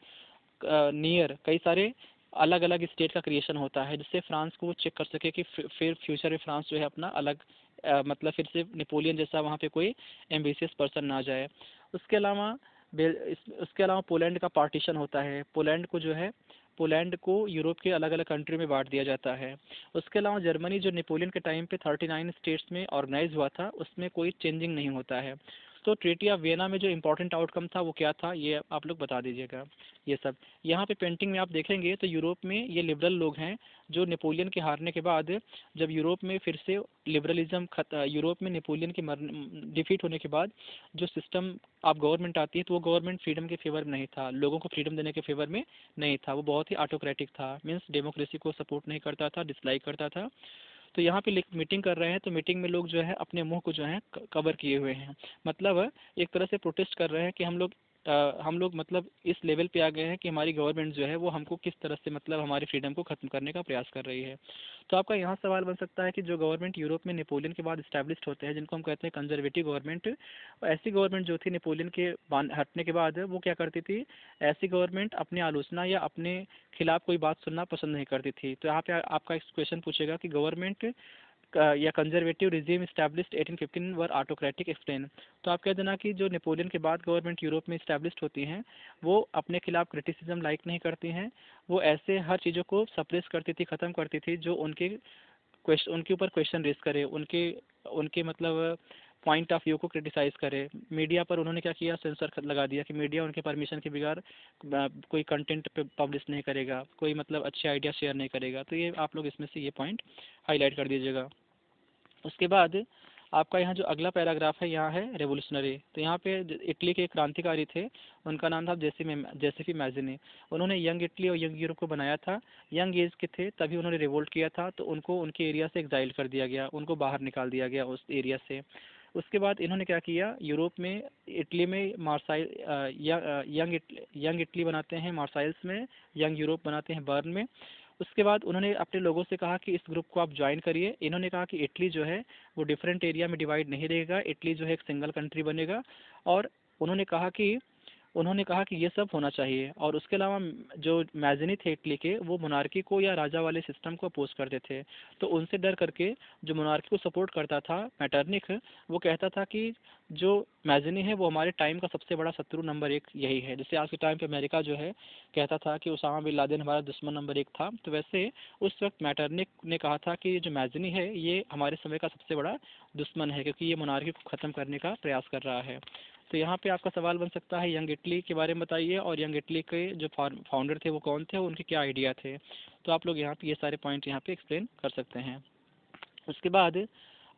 नियर कई सारे अलग अलग स्टेट का क्रिएशन होता है, जिससे फ्रांस को वो चेक कर सके कि फिर फ्यूचर में फ्रांस जो है अपना अलग मतलब फिर से नेपोलियन जैसा वहाँ पे कोई एम्बिशियस पर्सन ना आ जाए। उसके अलावा उसके अलावा पोलैंड का पार्टीशन होता है, पोलैंड को जो है, पोलैंड को यूरोप के अलग अलग कंट्री में बांट दिया जाता है। उसके अलावा जर्मनी जो नेपोलियन के टाइम पे 39 स्टेट्स में ऑर्गेनाइज हुआ था उसमें कोई चेंजिंग नहीं होता है। तो ट्रीटी ऑफ वियना में जो इम्पोर्टेंट आउटकम था वो क्या था, ये आप लोग बता दीजिएगा। ये सब यहाँ पे पेंटिंग में आप देखेंगे तो यूरोप में ये लिबरल लोग हैं जो नेपोलियन के हारने के बाद, जब यूरोप में फिर से लिबरलिज्म यूरोप में नेपोलियन के डिफीट होने के बाद जो सिस्टम आप गवर्नमेंट आती है तो वो गवर्नमेंट फ्रीडम के फेवर में नहीं था, लोगों को फ्रीडम देने के फेवर में नहीं था, वो बहुत ही ऑटोक्रेटिक था, मीन्स डेमोक्रेसी को सपोर्ट नहीं करता था, डिसलाइक करता था। तो यहाँ पे मीटिंग कर रहे हैं तो मीटिंग में लोग जो है अपने मुंह को जो है कवर किए हुए हैं, मतलब एक तरह से प्रोटेस्ट कर रहे हैं कि हम लोग हम लोग मतलब इस लेवल पे आ गए हैं कि हमारी गवर्नमेंट जो है वो हमको किस तरह से मतलब हमारी फ्रीडम को ख़त्म करने का प्रयास कर रही है। तो आपका यहाँ सवाल बन सकता है कि जो गवर्नमेंट यूरोप में नेपोलियन के बाद इस्टेब्लिश्ड होते हैं, जिनको हम कहते हैं कंजर्वेटिव गवर्नमेंट, ऐसी गवर्नमेंट जो थी नेपोलियन के हटने के बाद, वो क्या करती थी, ऐसी गवर्नमेंट अपनी आलोचना या अपने खिलाफ कोई बात सुनना पसंद नहीं करती थी। तो यहाँ पे आपका एक क्वेश्चन पूछेगा कि गवर्नमेंट या कंजर्वेटिव रिजीम स्टैब्लिश्ड 1815 वर ऑटोक्रेटिक एक्सप्लेन। तो आप कह देना कि जो नेपोलियन के बाद गवर्नमेंट यूरोप में स्टैब्लिश्ड होती हैं, वो अपने खिलाफ क्रिटिसिज्म लाइक नहीं करती हैं, वो ऐसे हर चीज़ों को सप्रेस करती थी, ख़त्म करती थी जो उनके ऊपर क्वेश्चन रेस करे, उनके उनके मतलब पॉइंट ऑफ व्यू को क्रिटिसाइज़ करे। मीडिया पर उन्होंने क्या किया, सेंसर लगा दिया कि मीडिया उनके परमिशन के बगैर कोई कंटेंट पब्लिश नहीं करेगा, कोई मतलब अच्छे आइडिया शेयर नहीं करेगा। तो ये आप लोग इसमें से ये पॉइंट हाईलाइट कर दीजिएगा। उसके बाद आपका यहाँ जो अगला पैराग्राफ है, यहाँ है रेवोल्यूशनरी। तो यहाँ पे इटली के क्रांतिकारी थे, उनका नाम था जोसेफी मैज़िनी। उन्होंने यंग इटली और यंग यूरोप को बनाया था। यंग एज के थे तभी उन्होंने रिवोल्ट किया था, तो उनको उनके एरिया से एग्जाइल कर दिया गया, उनको बाहर निकाल दिया गया उस एरिया से। उसके बाद इन्होंने क्या किया, यूरोप में इटली में मार्साइल यंग इटली बनाते हैं मार्साइल्स में, यंग यूरोप बनाते हैं बर्न में। उसके बाद उन्होंने अपने लोगों से कहा कि इस ग्रुप को आप ज्वाइन करिए। इन्होंने कहा कि इटली जो है वो डिफरेंट एरिया में डिवाइड नहीं रहेगा, इटली जो है एक सिंगल कंट्री बनेगा। और उन्होंने कहा कि ये सब होना चाहिए। और उसके अलावा जो मैज़नी थे इटली के, वो मोनार्की को या राजा वाले सिस्टम को अपोज करते थे। तो उनसे डर करके जो मोनार्की को सपोर्ट करता था मैटरनिख, वो कहता था कि जो मैज़नी है वो हमारे टाइम का सबसे बड़ा शत्रु नंबर 1 यही है। जैसे आज के टाइम पे अमेरिका जो है कहता था कि उसामा बिन लादेन हमारा दुश्मन नंबर 1 था, तो वैसे उस वक्त मैटरनिख ने कहा था कि जो मैज़नी है ये हमारे समय का सबसे बड़ा दुश्मन है, क्योंकि ये मोनार्की को ख़त्म करने का प्रयास कर रहा है। तो यहाँ पे आपका सवाल बन सकता है, यंग इटली के बारे में बताइए, और यंग इटली के जो फाउंडर थे वो कौन थे, उनके क्या आइडिया थे। तो आप लोग यहाँ पे ये सारे पॉइंट यहाँ पे एक्सप्लेन कर सकते हैं। उसके बाद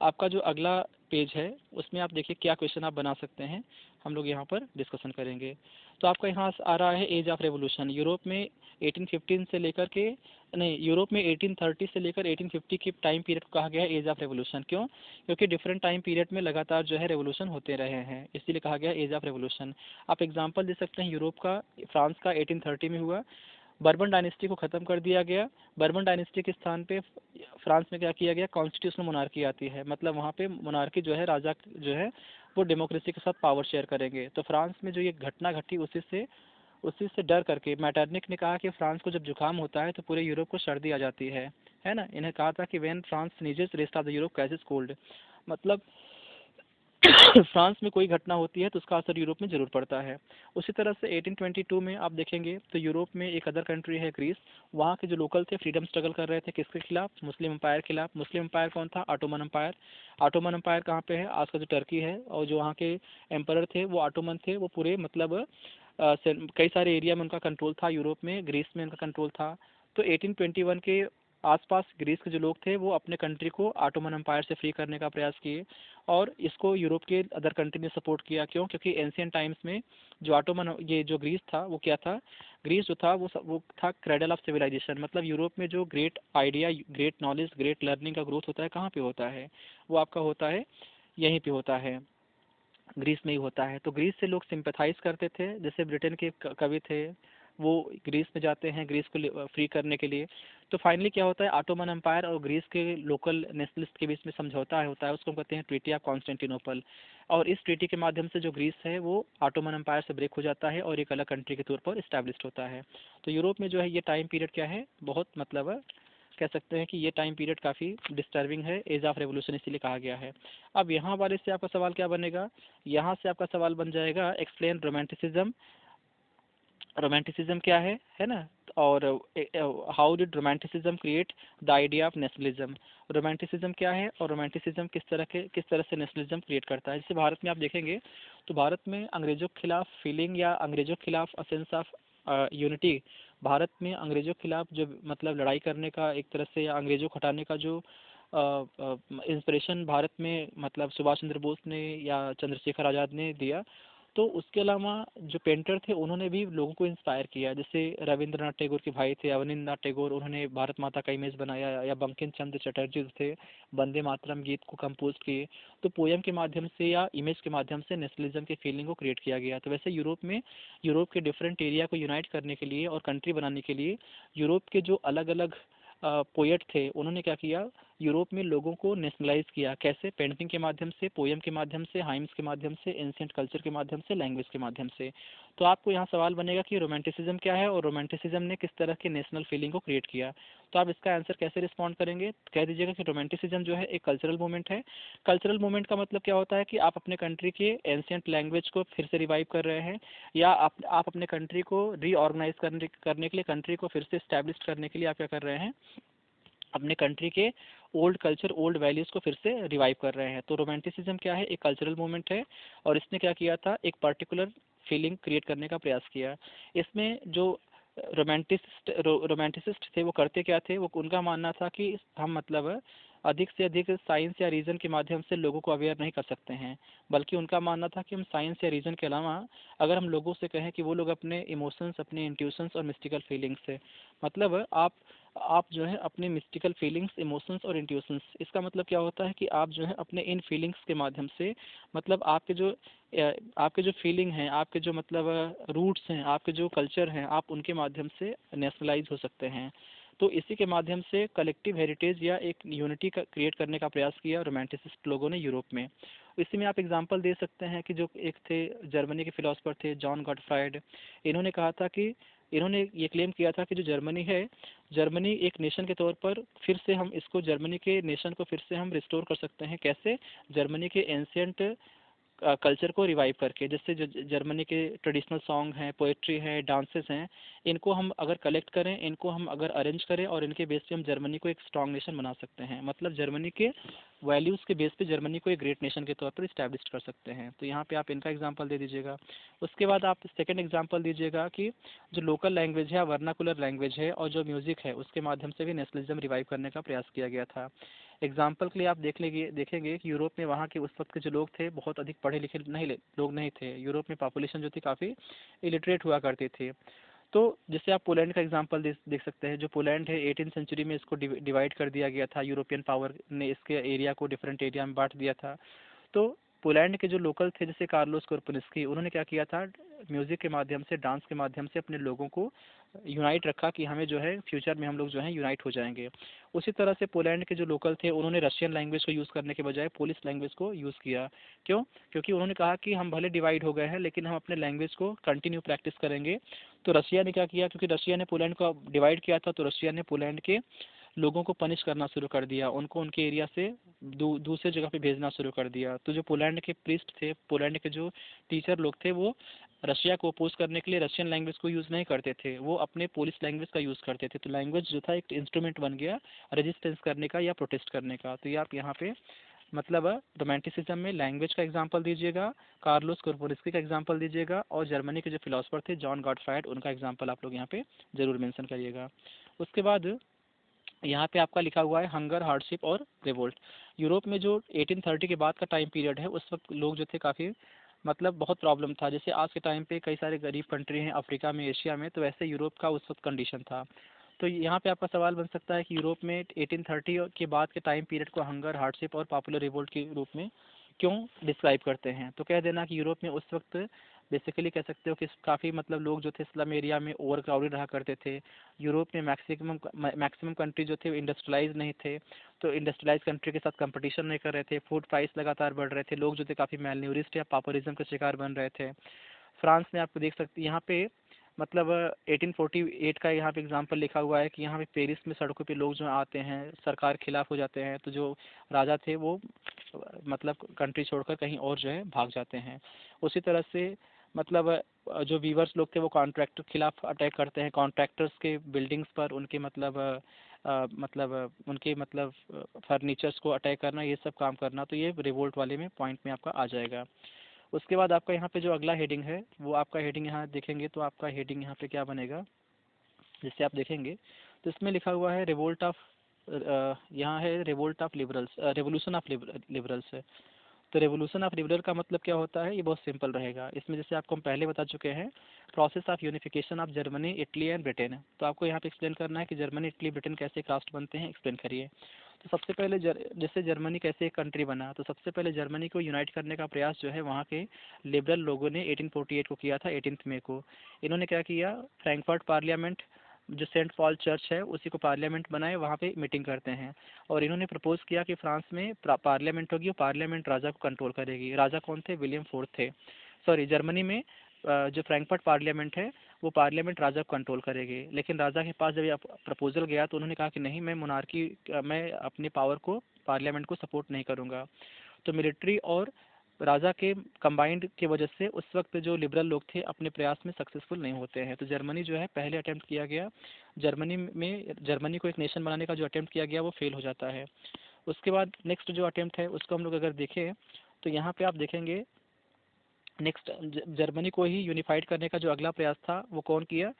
आपका जो अगला पेज है उसमें आप देखिए क्या क्वेश्चन आप बना सकते हैं, हम लोग यहाँ पर डिस्कशन करेंगे। तो आपका यहाँ आ रहा है एज ऑफ रेवोल्यूशन। यूरोप में 1815 से लेकर के नहीं, यूरोप में 1830 से लेकर 1850 के टाइम पीरियड को कहा गया है एज ऑफ रेवोल्यूशन। क्यों? क्योंकि डिफरेंट टाइम पीरियड में लगातार जो है रेवोल्यूशन होते रहे हैं, इसीलिए कहा गया एज ऑफ रेवोल्यूशन। आप एग्जांपल दे सकते हैं, यूरोप का, फ्रांस का 1830 में हुआ, बर्बन डायनेस्टी को ख़त्म कर दिया गया। बर्बन डायनेस्टी के स्थान पे फ्रांस में क्या किया गया, कॉन्स्टिट्यूशनल मोनार्की आती है, मतलब वहाँ पे मोनार्की जो है, राजा जो है वो डेमोक्रेसी के साथ पावर शेयर करेंगे। तो फ्रांस में जो ये घटना घटी, उसी से डर करके मैटरनिक ने कहा कि फ्रांस को जब जुकाम होता है तो पूरे यूरोप को सर्दी आ जाती है ना। इन्हें कहा था कि when France sneezes rest of the Europe cases cold, मतलब फ्रांस में कोई घटना होती है तो उसका असर यूरोप में जरूर पड़ता है। उसी तरह से 1822 में आप देखेंगे तो यूरोप में एक अदर कंट्री है ग्रीस, वहाँ के जो लोकल थे फ्रीडम स्ट्रगल कर रहे थे, किसके खिलाफ, मुस्लिम एम्पायर के खिलाफ। मुस्लिम एम्पायर कौन था? Ottoman empire. ऑटोमन एम्पायर कहाँ पे है? आज का जो टर्की है। और जो वहाँ के एम्पर थे वो ऑटोमन थे, वो पूरे मतलब कई सारे एरिया में उनका कंट्रोल था, यूरोप में, ग्रीस में उनका कंट्रोल था। तो 1821 के आसपास ग्रीस के जो लोग थे वो अपने कंट्री को ऑटोमन एम्पायर से फ्री करने का प्रयास किए, और इसको यूरोप के अदर कंट्री ने सपोर्ट किया। क्यों? क्योंकि एंशियंट टाइम्स में जो ऑटोमन, ये जो ग्रीस था वो क्या था, ग्रीस जो था वो था क्रेडल ऑफ सिविलाइजेशन। मतलब यूरोप में जो great idea, great knowledge, great learning का ग्रोथ होता है, कहाँ पे होता है? वो आपका होता है यहीं पे होता है, ग्रीस में ही होता है। तो ग्रीस से लोग सिंपैथाइज करते थे। जैसे ब्रिटेन के कवि थे, वो ग्रीस में जाते हैं ग्रीस को फ्री करने के लिए। तो फाइनली क्या होता है, ऑटोमन एम्पायर और ग्रीस के लोकल नेशनलिस्ट के बीच में समझौता होता है, उसको कहते हैं ट्रीटी ऑफ कॉन्स्टेंटिनोपल। और इस ट्रीटी के माध्यम से जो ग्रीस है वो ऑटोमन एम्पायर से ब्रेक हो जाता है और एक अलग कंट्री के तौर पर इस्टेब्लिश होता है। तो यूरोप में जो है ये टाइम पीरियड क्या है, बहुत मतलब कह सकते हैं कि ये टाइम पीरियड काफ़ी डिस्टर्बिंग है, एज ऑफ रेवोल्यूशन इसीलिए कहा गया है। अब यहाँ वाले से आपका सवाल क्या बनेगा, यहाँ से आपका सवाल बन जाएगा एक्सप्लेन रोमांटिसिज्म। रोमांटिसिज्म क्या है ना। और how did romanticism create the idea of nationalism. Romanticism क्या है और रोमांटिसिज्म किस तरह से नेशनलिज्म क्रिएट करता है। जैसे भारत में आप देखेंगे तो भारत में अंग्रेजों के खिलाफ फीलिंग या अंग्रेजों के खिलाफ सेंस ऑफ यूनिटी, भारत में अंग्रेजों के खिलाफ जो मतलब लड़ाई करने का एक तरह से, या अंग्रेजों को हटाने का जो इंस्पिरेशन भारत में मतलब सुभाष चंद्र बोस ने या चंद्रशेखर आज़ाद ने दिया, तो उसके अलावा जो पेंटर थे उन्होंने भी लोगों को इंस्पायर किया, जैसे रविंद्रनाथ टैगोर के भाई थे अवनींद्रनाथ टैगोर, उन्होंने भारत माता का इमेज बनाया, या बंकिम चंद्र चटर्जी थे, वंदे मातरम गीत को कंपोज किए। तो पोयम के माध्यम से या इमेज के माध्यम से नेशनलिज्म की फीलिंग को क्रिएट किया गया। तो वैसे यूरोप में, यूरोप के डिफरेंट एरिया को यूनाइट करने के लिए और कंट्री बनाने के लिए यूरोप के जो अलग अलग पोएट थे उन्होंने क्या किया, यूरोप में लोगों को नेशनलाइज किया। कैसे? पेंटिंग के माध्यम से, पोएम के माध्यम से, हाइम्स के माध्यम से, एंशिएंट कल्चर के माध्यम से, लैंग्वेज के माध्यम से। तो आपको यहाँ सवाल बनेगा कि रोमांटिसिज्म क्या है और रोमांटिसिज्म ने किस तरह की नेशनल फीलिंग को क्रिएट किया। तो आप इसका आंसर कैसे रिस्पॉन्ड करेंगे? कह दीजिएगा कि रोमांटिसिज्म जो है एक कल्चरल मूवमेंट है। कल्चरल मूवमेंट का मतलब क्या होता है कि आप अपने कंट्री के एंशिएंट लैंग्वेज को फिर से रिवाइव कर रहे हैं, या आप अपने कंट्री को रीऑर्गेनाइज करने के लिए, कंट्री को फिर से स्टैब्लिश करने के लिए आप क्या कर रहे हैं, अपने कंट्री के ओल्ड कल्चर, ओल्ड वैल्यूज़ को फिर से रिवाइव कर रहे हैं। तो रोमांटिसिज्म क्या है? एक कल्चरल मूवमेंट है, और इसने क्या किया था, एक पर्टिकुलर फीलिंग क्रिएट करने का प्रयास किया। इसमें जो रोमांटिसिस्ट थे वो करते क्या थे, वो उनका मानना था कि हम मतलब अधिक से अधिक साइंस या रीज़न के माध्यम से लोगों को अवेयर नहीं कर सकते हैं, बल्कि उनका मानना था कि हम साइंस या रीज़न के अलावा अगर हम लोगों से कहें कि वो लोग अपने इमोशंस, अपने इंट्यूशंस और मिस्टिकल फीलिंग्स से, मतलब आप जो है अपने मिस्टिकल फीलिंग्स, इमोशंस और इंट्यूशंस, इसका मतलब क्या होता है कि आप जो है अपने इन फीलिंग्स के माध्यम से, मतलब आपके जो फीलिंग हैं, आपके जो मतलब रूट्स हैं, आपके जो कल्चर हैं, आप उनके माध्यम से नेशनलाइज हो सकते हैं। तो इसी के माध्यम से कलेक्टिव हेरिटेज या एक यूनिटी का क्रिएट करने का प्रयास किया रोमांटिसिस्ट लोगों ने यूरोप में। इसी में आप एग्जांपल दे सकते हैं कि जो एक थे जर्मनी के फिलोसफर थे जॉन गॉटफ्राइड, इन्होंने कहा था कि, इन्होंने ये क्लेम किया था कि जो जर्मनी है, जर्मनी एक नेशन के तौर पर फिर से हम इसको, जर्मनी के नेशन को फिर से हम रिस्टोर कर सकते हैं। कैसे? जर्मनी के एंशियंट कल्चर को रिवाइव करके, जैसे जो जर्मनी के ट्रेडिशनल सॉन्ग हैं, पोएट्री है, डांसेस हैं, इनको हम अगर कलेक्ट करें, इनको हम अगर अरेंज करें, और इनके बेस पे हम जर्मनी को एक स्ट्रॉन्ग नेशन बना सकते हैं। मतलब जर्मनी के वैल्यूज़ के बेस पे जर्मनी को एक ग्रेट नेशन के तौर पर इस्टेब्लिश कर सकते हैं। तो यहाँ पे आप इनका एग्जांपल दे दीजिएगा। उसके बाद आप सेकंड एग्जांपल दीजिएगा कि जो लोकल लैंग्वेज है, वर्नाकुलर लैंग्वेज है, और जो म्यूज़िक है, उसके माध्यम से भी नेशनलिज्म रिवाइव करने का प्रयास किया गया था। एग्जाम्पल के लिए आप देखेंगे कि यूरोप में वहाँ के उस वक्त के जो लोग थे बहुत अधिक पढ़े लिखे लोग नहीं थे। यूरोप में पॉपुलेशन जो थी काफ़ी इलिटरेट हुआ करती थी। तो जैसे आप पोलैंड का एग्जांपल देख सकते हैं। जो पोलैंड है 18th सेंचुरी में इसको डिवाइड कर दिया गया था, यूरोपियन पावर ने इसके एरिया को डिफरेंट एरिया में बांट दिया था। तो पोलैंड के जो लोकल थे जैसे कार्लोस कोर्पुनिस्की, उन्होंने क्या किया था, म्यूज़िक के माध्यम से, डांस के माध्यम से अपने लोगों को यूनाइट रखा कि हमें जो है फ्यूचर में हम लोग जो है यूनाइट हो जाएंगे। उसी तरह से पोलैंड के जो लोकल थे उन्होंने रशियन लैंग्वेज को यूज़ करने के बजाय पोलिश लैंग्वेज को यूज़ किया। क्यों? क्योंकि उन्होंने कहा कि हम भले डिवाइड हो गए हैं लेकिन हम अपने लैंग्वेज को कंटिन्यू प्रैक्टिस करेंगे। तो रशिया ने क्या किया, क्योंकि रशिया ने पोलैंड को डिवाइड किया था, तो रशिया ने पोलैंड के लोगों को पनिश करना शुरू कर दिया, उनको उनके एरिया से दूसरे जगह पे भेजना शुरू कर दिया। तो जो पोलैंड के प्रीस्ट थे, पोलैंड के जो टीचर लोग थे, वो रशिया को अपोज करने के लिए रशियन लैंग्वेज को यूज़ नहीं करते थे, वो अपने पोलिश लैंग्वेज का यूज़ करते थे। तो लैंग्वेज जो था एक इंस्ट्रूमेंट बन गया रेजिस्टेंस करने का या प्रोटेस्ट करने का। तो ये आप यहाँ पे मतलब रोमांटिसिज्म में लैंग्वेज का एग्जांपल दीजिएगा, कार्लोस कोर्पुलिस्की का एग्जांपल दीजिएगा, और जर्मनी के जो फिलोसफर थे जॉन गॉटफ्राइड, उनका एग्जांपल आप लोग यहाँ पे जरूर मेंशन करिएगा। उसके बाद यहाँ पे आपका लिखा हुआ है हंगर, हार्डशिप और रिवोल्ट। यूरोप में जो 1830 के बाद का टाइम पीरियड है, उस वक्त लोग जो थे काफ़ी मतलब बहुत प्रॉब्लम था। जैसे आज के टाइम पे कई सारे गरीब कंट्री हैं अफ्रीका में, एशिया में, तो वैसे यूरोप का उस वक्त कंडीशन था। तो यहाँ पे आपका सवाल बन सकता है कि यूरोप में 1830 के बाद के टाइम पीरियड को हंगर, हार्डशिप और पॉपुलर रिवोल्ट के रूप में क्यों डिस्क्राइब करते हैं? तो कह देना कि यूरोप में उस वक्त बेसिकली कह सकते हो कि काफ़ी मतलब लोग जो थे स्लम एरिया में ओवर क्राउडेड रहा करते थे। यूरोप में मैक्सिमम कंट्री जो थे इंडस्ट्रियलाइज नहीं थे, तो इंडस्ट्रियलाइज कंट्री के साथ कंपटीशन नहीं कर रहे थे, फूड प्राइस लगातार बढ़ रहे थे, लोग जो थे काफ़ी मेलन्यूरिस्ट या पापरिज्म का शिकार बन रहे थे। फ्रांस में आपको देख सकते यहाँ पे मतलब 1848 का यहाँ पे एग्जांपल लिखा हुआ है कि यहाँ पे पेरिस में सड़कों पे लोग जो आते हैं सरकार खिलाफ हो जाते हैं, तो जो राजा थे वो मतलब कंट्री छोड़कर कहीं और जो है भाग जाते हैं। उसी तरह से मतलब जो वीवर्स लोग थे वो कॉन्ट्रैक्टर खिलाफ अटैक करते हैं, कॉन्ट्रैक्टर्स के बिल्डिंग्स पर उनके उनके मतलब फर्नीचर्स को अटैक करना, ये सब काम करना, तो ये रिवोल्ट वाले में पॉइंट में आपका आ जाएगा। उसके बाद आपका यहाँ पे जो अगला हेडिंग है वो आपका हेडिंग यहाँ देखेंगे तो आपका हेडिंग यहाँ पे क्या बनेगा, जिससे आप देखेंगे तो इसमें लिखा हुआ है रिवोल्ट ऑफ, यहाँ है revolt of liberals, revolution of liberals है। तो रेवोल्यूशन ऑफ लिबरल का मतलब क्या होता है, ये बहुत सिंपल रहेगा। इसमें जैसे आपको हम पहले बता चुके हैं, process of unification of Germany, Italy and Britain. तो आपको यहाँ पे एक्सप्लेन करना है कि जर्मनी, इटली, ब्रिटेन कैसे एक राष्ट्र बनते हैं, एक्सप्लेन करिए। तो सबसे पहले जैसे जर्मनी कैसे एक कंट्री बना, तो सबसे पहले जर्मनी को यूनाइट करने का प्रयास जो है वहाँ के लिबरल लोगों ने 1848 को किया था, 18 मई को। इन्होंने क्या किया, फ्रैंकफर्ट पार्लियामेंट जो सेंट पॉल चर्च है उसी को पार्लियामेंट बनाए, वहाँ पे मीटिंग करते हैं। और इन्होंने प्रपोज किया कि फ्रांस में पार्लियामेंट होगी और पार्लियामेंट राजा को कंट्रोल करेगी। राजा कौन थे, विलियम फोर्थ थे। सॉरी, जर्मनी में जो फ्रैंकफर्ट पार्लियामेंट है वो पार्लियामेंट राजा को कंट्रोल करेगी। लेकिन राजा के पास जब ये प्रपोजल गया तो उन्होंने कहा कि नहीं, मैं अपनी पावर को, पार्लियामेंट को सपोर्ट नहीं करूँगा। तो मिलिट्री और राजा के कंबाइंड की वजह से उस वक्त जो लिबरल लोग थे अपने प्रयास में सक्सेसफुल नहीं होते हैं। तो जर्मनी जो है पहले अटेम्प्ट किया गया, जर्मनी को एक नेशन बनाने का जो अटेम्प्ट किया गया वो फेल हो जाता है। उसके बाद नेक्स्ट जो अटेम्प्ट है उसको हम लोग अगर देखें तो यहाँ पे आप देखेंगे नेक्स्ट जर्मनी को ही यूनिफाइड करने का जो अगला प्रयास था वो कौन किया,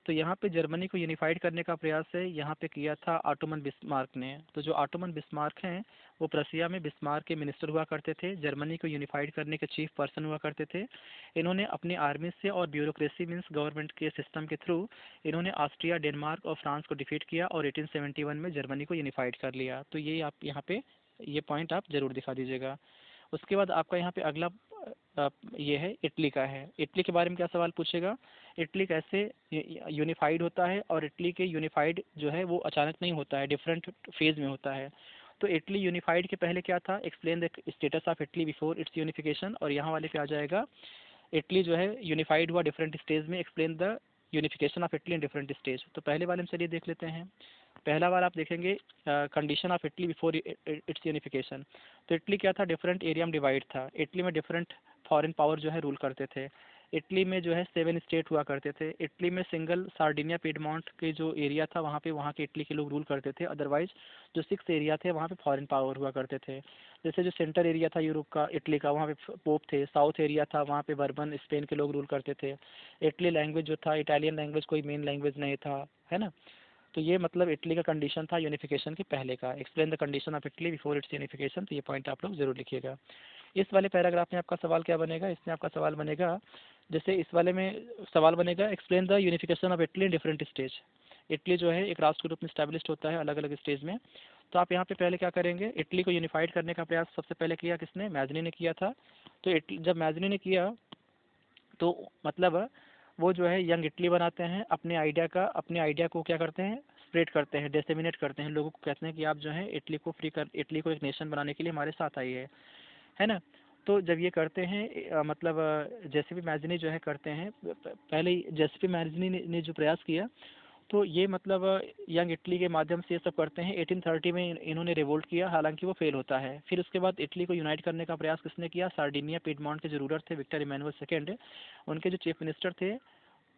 तो यहाँ पे जर्मनी को यूनिफाइड करने का प्रयास है यहाँ पे किया था ऑटोमन बिस्मार्क ने। तो जो ऑटोमन बिस्मार्क हैं वो प्रसिया में बिस्मार्क के मिनिस्टर हुआ करते थे, जर्मनी को यूनिफाइड करने के चीफ पर्सन हुआ करते थे। इन्होंने अपनी आर्मी से और ब्यूरोक्रेसी मीन्स गवर्नमेंट के सिस्टम के थ्रू इन्होंने ऑस्ट्रिया, डेनमार्क और फ्रांस को डिफीट किया और 1871 में जर्मनी को यूनिफाइड कर लिया। तो ये आप यहाँ पे ये पॉइंट आप जरूर दिखा दीजिएगा। उसके बाद आपका यहाँ पे अगला ये है इटली का है। इटली के बारे में क्या सवाल पूछेगा, इटली कैसे यूनिफाइड होता है, और इटली के यूनिफाइड जो है वो अचानक नहीं होता है, डिफरेंट फेज में होता है। तो इटली यूनिफाइड के पहले क्या था, explain the status of Italy before it's unification. और यहाँ वाले पे आ जाएगा इटली जो है यूनिफाइड हुआ डिफरेंट स्टेज में, explain the unification of Italy in different stage. तो पहले वाले में चलिए देख लेते हैं। पहला बार आप देखेंगे condition of Italy before it's unification. तो इटली क्या था, डिफरेंट एरिया में डिवाइड था। इटली में डिफरेंट फॉरेन पावर जो है रूल करते थे। इटली में जो है 7 स्टेट हुआ करते थे। इटली में सिंगल सार्डिनिया पिडमॉन्ट के जो एरिया था वहाँ पे वहाँ के इटली के लोग रूल करते थे। अदरवाइज जो 6 एरिया थे वहाँ पे फॉरेन पावर हुआ करते थे। जैसे जो सेंटर एरिया था यूरोप का, इटली का, वहाँ पे पोप थे। साउथ एरिया था वहाँ पे बर्बन स्पेन के लोग रूल करते थे। इटली लैंग्वेज जो था, इटालियन लैंग्वेज कोई मेन लैंग्वेज नहीं था, है ना। तो ये मतलब इटली का कंडीशन था यूनिफिकेशन के पहले का। Explain the condition of Italy before it's unification. तो ये पॉइंट आप लोग जरूर लिखिएगा। इस वाले पैराग्राफ में आपका सवाल क्या बनेगा, इसमें आपका सवाल बनेगा, जैसे इस वाले में सवाल बनेगा explain the unification of Italy in different stage. Italy जो है एक राष्ट्र के रूप में स्टैब्लिश होता है अलग अलग स्टेज में। तो आप यहाँ पे पहले क्या करेंगे, इटली को यूनिफाइड करने का प्रयास सबसे पहले किया किसने, मैजनी ने किया था। तो जब मैजनी ने किया तो मतलब वो जो है यंग इटली बनाते हैं, अपने आइडिया को क्या करते हैं, स्प्रेड करते हैं, डिसेमिनेट करते हैं, लोगों को कहते हैं कि आप जो है इटली को एक नेशन बनाने के लिए हमारे साथ आइए, है ना। तो जब ये करते हैं मतलब जैसे भी मैजनी जो है करते हैं, पहले जैसे भी मैजनी ने जो प्रयास किया तो ये मतलब यंग इटली के माध्यम से ये सब करते हैं। 1830 में इन्होंने रिवोल्ट किया, हालांकि वो फेल होता है। फिर उसके बाद इटली को यूनाइट करने का प्रयास किसने किया, सार्डिनिया पिडमॉन्ट के जो रूलर थे विक्टर इमैनुअल सेकेंड, उनके जो चीफ मिनिस्टर थे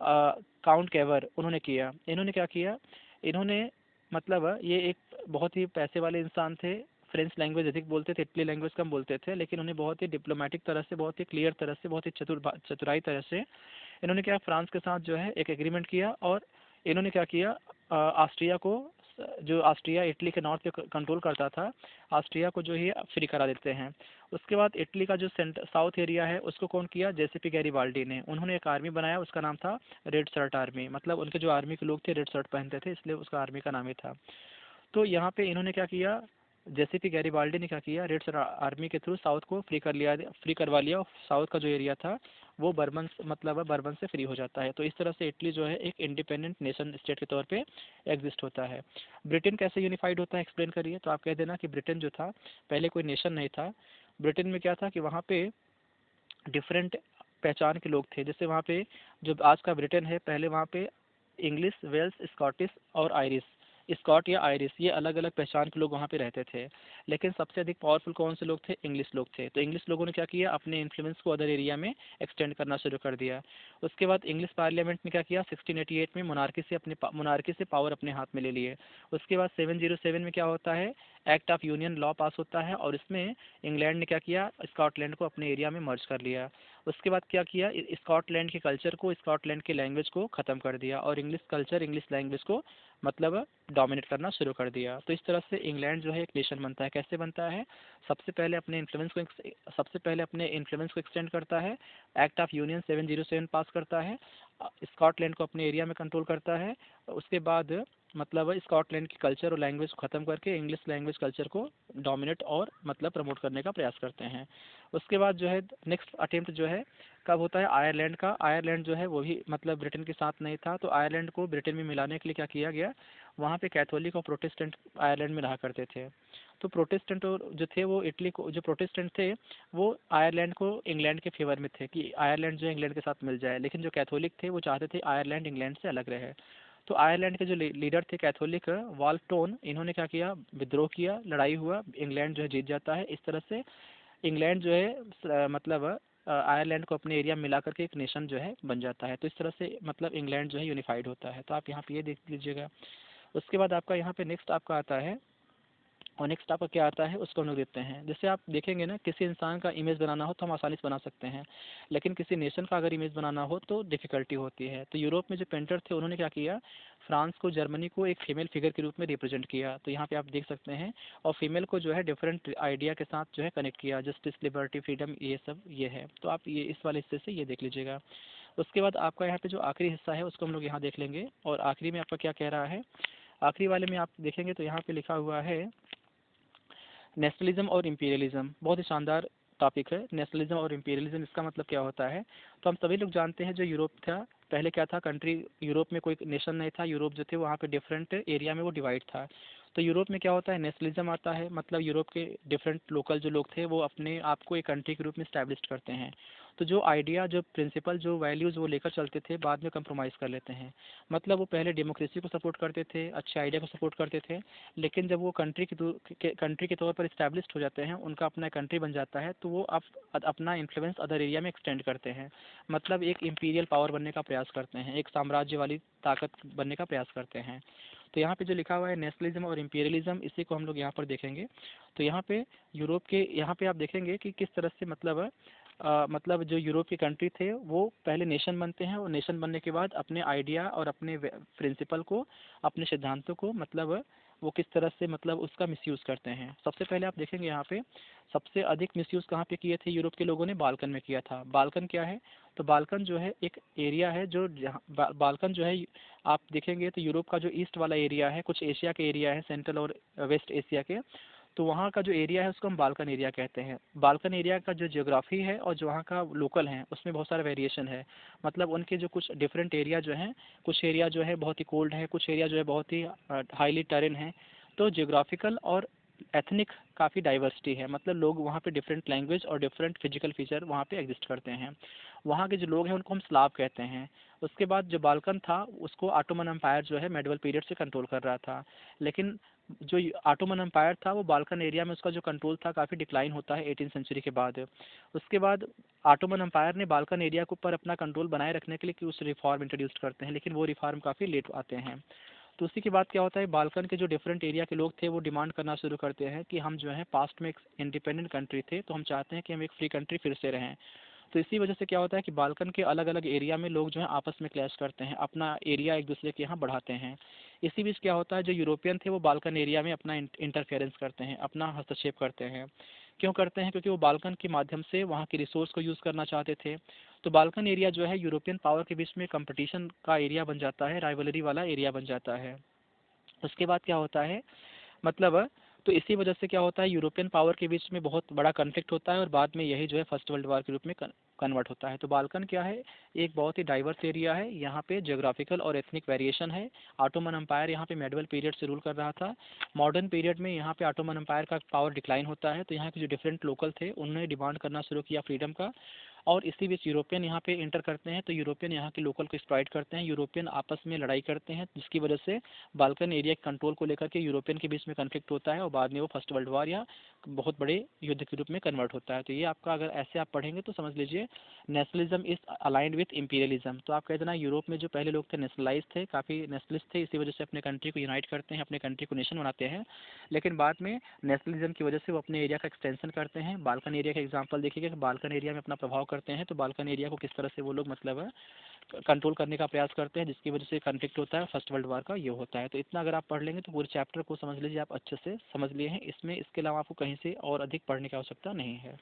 काउंट कैवर, उन्होंने किया। इन्होंने क्या किया, इन्होंने मतलब ये एक बहुत ही पैसे वाले इंसान थे, फ्रेंच लैंग्वेज अधिक बोलते थे, इटली लैंग्वेज कम बोलते थे, लेकिन उन्हें बहुत ही डिप्लोमेटिक तरह से, बहुत ही क्लियर तरह से, बहुत ही चतुराई तरह से इन्होंने क्या, फ्रांस के साथ जो है एक एग्रीमेंट किया। और इन्होंने क्या किया, ऑस्ट्रिया को, जो ऑस्ट्रिया इटली के नॉर्थ पे कंट्रोल करता था, ऑस्ट्रिया को जो है फ्री करा देते हैं। उसके बाद इटली का जो साउथ एरिया है उसको कौन किया, जेसीपी गैरिबाल्डी ने। उन्होंने एक आर्मी बनाया, उसका नाम था रेड शर्ट आर्मी, मतलब उनके जो आर्मी के लोग थे रेड शर्ट पहनते थे, इसलिए उसका आर्मी का नाम ही था। तो यहाँ पे इन्होंने क्या किया, जेसीपी गैरिबाल्डी ने क्या किया, रेड शर्ट आर्मी के थ्रू साउथ को फ्री करवा लिया, और साउथ का जो एरिया था वो बर्बन से फ्री हो जाता है। तो इस तरह से इटली जो है एक इंडिपेंडेंट नेशन स्टेट के तौर पे एग्जिस्ट होता है। ब्रिटेन कैसे यूनिफाइड होता है, एक्सप्लेन करिए। तो आप कह देना कि ब्रिटेन जो था पहले कोई नेशन नहीं था। ब्रिटेन में क्या था कि वहाँ पे डिफरेंट पहचान के लोग थे। जैसे वहाँ पे जो आज का ब्रिटेन है, पहले वहाँ पे इंग्लिश, वेल्स, स्कॉटिश और आयरिश, स्कॉट या आयरिश, ये अलग अलग पहचान के लोग वहाँ पे रहते थे। लेकिन सबसे अधिक पावरफुल कौन से लोग थे, इंग्लिश लोग थे। तो इंग्लिश लोगों ने क्या किया, अपने इन्फ्लुएंस को अदर एरिया में एक्सटेंड करना शुरू कर दिया। उसके बाद इंग्लिश पार्लियामेंट में क्या किया, 1688 में मोनार्की से पावर अपने हाथ में ले लिए। उसके बाद 707 में क्या होता है, एक्ट ऑफ यूनियन लॉ पास होता है और इसमें इंग्लैंड ने क्या किया, स्कॉटलैंड को अपने एरिया में मर्ज कर लिया। उसके बाद क्या किया, स्कॉटलैंड के कल्चर को, स्कॉटलैंड के लैंग्वेज को ख़त्म कर दिया और इंग्लिश कल्चर, इंग्लिश लैंग्वेज को मतलब डोमिनेट करना शुरू कर दिया। तो इस तरह से इंग्लैंड जो है एक नेशन बनता है। कैसे बनता है, सबसे पहले अपने इन्फ्लुएंस को एक्सटेंड करता है, एक्ट ऑफ यूनियन 707 पास करता है, स्कॉटलैंड को अपने एरिया में कंट्रोल करता है। उसके बाद मतलब स्कॉटलैंड की कल्चर और लैंग्वेज को ख़त्म करके इंग्लिश लैंग्वेज कल्चर को डोमिनेट और मतलब प्रमोट करने का प्रयास करते हैं। उसके बाद जो है नेक्स्ट अटेम्प्ट जो है कब होता है, आयरलैंड का। आयरलैंड जो है वो भी मतलब ब्रिटेन के साथ नहीं था, तो आयरलैंड को ब्रिटेन में मिलाने के लिए क्या किया गया, वहाँ पे कैथोलिक और प्रोटेस्टेंट आयरलैंड में रहा करते थे। तो प्रोटेस्टेंट जो थे वो इटली को, जो प्रोटेस्टेंट थे वो आयरलैंड को इंग्लैंड के फेवर में थे कि आयरलैंड जो है इंग्लैंड के साथ मिल जाए, लेकिन जो कैथोलिक थे वो चाहते थे आयरलैंड इंग्लैंड से अलग रहे। तो आयरलैंड के जो लीडर थे कैथोलिक वाल्टोन, इन्होंने क्या किया, विद्रोह किया, लड़ाई हुआ, इंग्लैंड जो है जीत जाता है। इस तरह से इंग्लैंड जो है मतलब आयरलैंड को अपने एरिया में मिला करके एक नेशन जो है बन जाता है। तो इस तरह से मतलब इंग्लैंड जो है यूनिफाइड होता है। तो आप यहाँ पे ये देख लीजिएगा। उसके बाद आपका यहाँ पे नेक्स्ट आपका आता है, और नेक्स्ट आपका क्या आता है उसको हम लोग देखते हैं। जैसे आप देखेंगे ना, किसी इंसान का इमेज बनाना हो तो हम आसानी से बना सकते हैं, लेकिन किसी नेशन का अगर इमेज बनाना हो तो डिफ़िकल्टी होती है। तो यूरोप में जो पेंटर थे उन्होंने क्या किया, फ्रांस को, जर्मनी को एक फीमेल फिगर के रूप में रिप्रेजेंट किया। तो यहाँ पे आप देख सकते हैं, और फीमेल को जो है डिफरेंट आइडिया के साथ जो है कनेक्ट किया, जस्टिस, लिबर्टी, फ्रीडम, ये सब ये है। तो आप ये इस वाले हिस्से से ये देख लीजिएगा। उसके बाद आपका यहाँ पे जो आखिरी हिस्सा है उसको हम लोग यहाँ देख लेंगे, और आखिरी में आपका क्या कह रहा है, आखिरी वाले में आप देखेंगे तो यहाँ पे लिखा हुआ है नेशनलिज्म और इम्पीरियलिज्म। बहुत ही शानदार टॉपिक है नेशनलिज्म और इम्पीरियलिज्म। इसका मतलब क्या होता है, तो हम सभी लोग जानते हैं जो यूरोप था, पहले क्या था, कंट्री, यूरोप में कोई नेशन नहीं था। यूरोप जो थे वहाँ पे डिफरेंट एरिया में वो डिवाइड था। तो यूरोप में क्या होता है, नेशनलिज्म आता है, मतलब यूरोप के डिफरेंट लोकल जो लोग थे वो अपने आप को एक कंट्री के रूप में स्टैब्लिश करते हैं। तो जो आइडिया, जो प्रिंसिपल, जो वैल्यूज़ वो लेकर चलते थे, बाद में कंप्रोमाइज़ कर लेते हैं। मतलब वो पहले डेमोक्रेसी को सपोर्ट करते थे, अच्छे आइडिया को सपोर्ट करते थे, लेकिन जब वो कंट्री के तौर पर इस्टेब्लिश्ड हो जाते हैं, उनका अपना कंट्री बन जाता है, तो वो अपना इन्फ्लुएंस अदर एरिया में एक्सटेंड करते हैं। मतलब एक इम्पीरियल पावर बनने का प्रयास करते हैं, एक साम्राज्य वाली ताकत बनने का प्रयास करते हैं। तो यहाँ पे जो लिखा हुआ है नेशनलिज्म और इम्पीरियलिज्म, इसी को हम लोग यहाँ पर देखेंगे। तो यहाँ पे यूरोप के, यहाँ पे आप देखेंगे कि किस तरह से मतलब जो यूरोप के कंट्री थे वो पहले नेशन बनते हैं, और नेशन बनने के बाद अपने आइडिया और अपने प्रिंसिपल को, अपने सिद्धांतों को मतलब वो किस तरह से मतलब उसका मिसयूज़ करते हैं। सबसे पहले आप देखेंगे यहाँ पे सबसे अधिक मिसयूज़ कहाँ पे किए थे यूरोप के लोगों ने, बाल्कन में किया था। बाल्कन क्या है, तो बाल्कन जो है एक एरिया है जो जहाँ बाल्कन जो है, आप देखेंगे तो यूरोप का जो ईस्ट वाला एरिया है, कुछ एशिया के एरिया है, सेंट्रल और वेस्ट एशिया के, तो वहाँ का जो एरिया है उसको हम बाल्कन एरिया कहते हैं। बाल्कन एरिया का जो ज्योग्राफी है और जो वहाँ का लोकल है उसमें बहुत सारा वेरिएशन है। मतलब उनके जो कुछ डिफरेंट एरिया जो हैं, कुछ एरिया जो है बहुत ही कोल्ड है, कुछ एरिया जो है बहुत ही हाईली टेरेन है। तो ज्योग्राफिकल और एथनिक काफ़ी डाइवर्सिटी है, मतलब लोग वहाँ पे डिफरेंट लैंग्वेज और डिफरेंट फिजिकल फीचर वहाँ पे एग्जिस्ट करते हैं। वहाँ के जो लोग हैं उनको हम स्लाव कहते हैं। उसके बाद जो बाल्कन था उसको ऑटोमन एम्पायर जो है मेडवल पीरियड से कंट्रोल कर रहा था, लेकिन जो ऑटोमन एम्पायर था वो बाल्कन एरिया में उसका जो कंट्रोल था काफ़ी डिक्लाइन होता है 18th सेंचुरी के बाद। उसके बाद ऑटोमन एम्पायर ने बाल्कन एरिया के ऊपर अपना कंट्रोल बनाए रखने के लिए कुछ रिफॉर्म इंट्रोड्यूस करते हैं, लेकिन वो रिफॉर्म काफ़ी लेट आते हैं। तो उसी के बाद क्या होता है, बाल्कन के जो डिफरेंट एरिया के लोग थे वो डिमांड करना शुरू करते हैं कि हम जो है पास्ट में एक इंडिपेंडेंट कंट्री थे, तो हम चाहते हैं कि हम एक फ्री कंट्री फिर से रहें। तो इसी वजह से क्या होता है कि बाल्कन के अलग अलग एरिया में लोग जो है आपस में क्लैश करते हैं, अपना एरिया एक दूसरे के यहाँ बढ़ाते हैं। इसी बीच क्या होता है, जो यूरोपियन थे वो बाल्कन एरिया में अपना इंटरफेरेंस करते हैं, अपना हस्तक्षेप करते हैं। क्यों करते हैं, क्योंकि वो बाल्कन के माध्यम से वहाँ के रिसोर्स को यूज़ करना चाहते थे। तो बाल्कन एरिया जो है यूरोपियन पावर के बीच में कंपटीशन का एरिया बन जाता है, राइवलरी वाला एरिया बन जाता है। उसके बाद क्या होता है, मतलब तो इसी वजह से क्या होता है, यूरोपियन पावर के बीच में बहुत बड़ा कन्फ्लिक्ट होता है, और बाद में यही जो है फर्स्ट वर्ल्ड वॉर के रूप में कन्वर्ट होता है। तो बाल्कन क्या है, एक बहुत ही डाइवर्स एरिया है, यहाँ पे ज्योग्राफिकल और एथनिक वेरिएशन है। ऑटोमन एम्पायर यहाँ पे मेडवल पीरियड से रूल कर रहा था। मॉडर्न पीरियड में यहाँ पे ऑटोमन एम्पायर का पावर डिक्लाइन होता है, तो यहाँ के जो डिफरेंट लोकल थे उन्होंने डिमांड करना शुरू किया फ्रीडम का, और इसी बीच यूरोपियन यहाँ पे इंटर करते हैं। तो यूरोपियन यहाँ के लोकल को एक्सप्लॉइट करते हैं, यूरोपियन आपस में लड़ाई करते हैं, जिसकी वजह से बाल्कन एरिया के कंट्रोल को लेकर के यूरोपियन के बीच में कन्फ्लिक्ट होता है, और बाद में वो फर्स्ट वर्ल्ड वॉर या बहुत बड़े युद्ध के रूप में कन्वर्ट होता है। तो ये आपका अगर ऐसे आप पढ़ेंगे तो समझ लीजिए nationalism is aligned with imperialism. तो आप कहते ना यूरोप में जो पहले लोग थे नेशनलाइज थे, काफ़ी नेशनलिस्ट थे, इसी वजह से अपने कंट्री को यूनाइट करते हैं, अपने कंट्री को नेशन बनाते हैं। लेकिन बाद में नेशनलिज्म की वजह से वो अपने एरिया का एक्सटेंशन करते हैं। बाल्कन एरिया का एग्जांपल देखिएगा कि बाल्कन एरिया में अपना प्रभाव करते हैं, तो बाल्कन एरिया को किस तरह से वो लोग मतलब कंट्रोल करने का प्रयास करते हैं, जिसकी वजह से कॉन्फ्लिक्ट होता है, फर्स्ट वर्ल्ड वार का ये होता है। तो इतना अगर आप पढ़ लेंगे तो पूरे चैप्टर को समझ लीजिए आप अच्छे से समझ लिए हैं। इसमें इसके अलावा आपको कहीं से और अधिक पढ़ने की आवश्यकता नहीं है।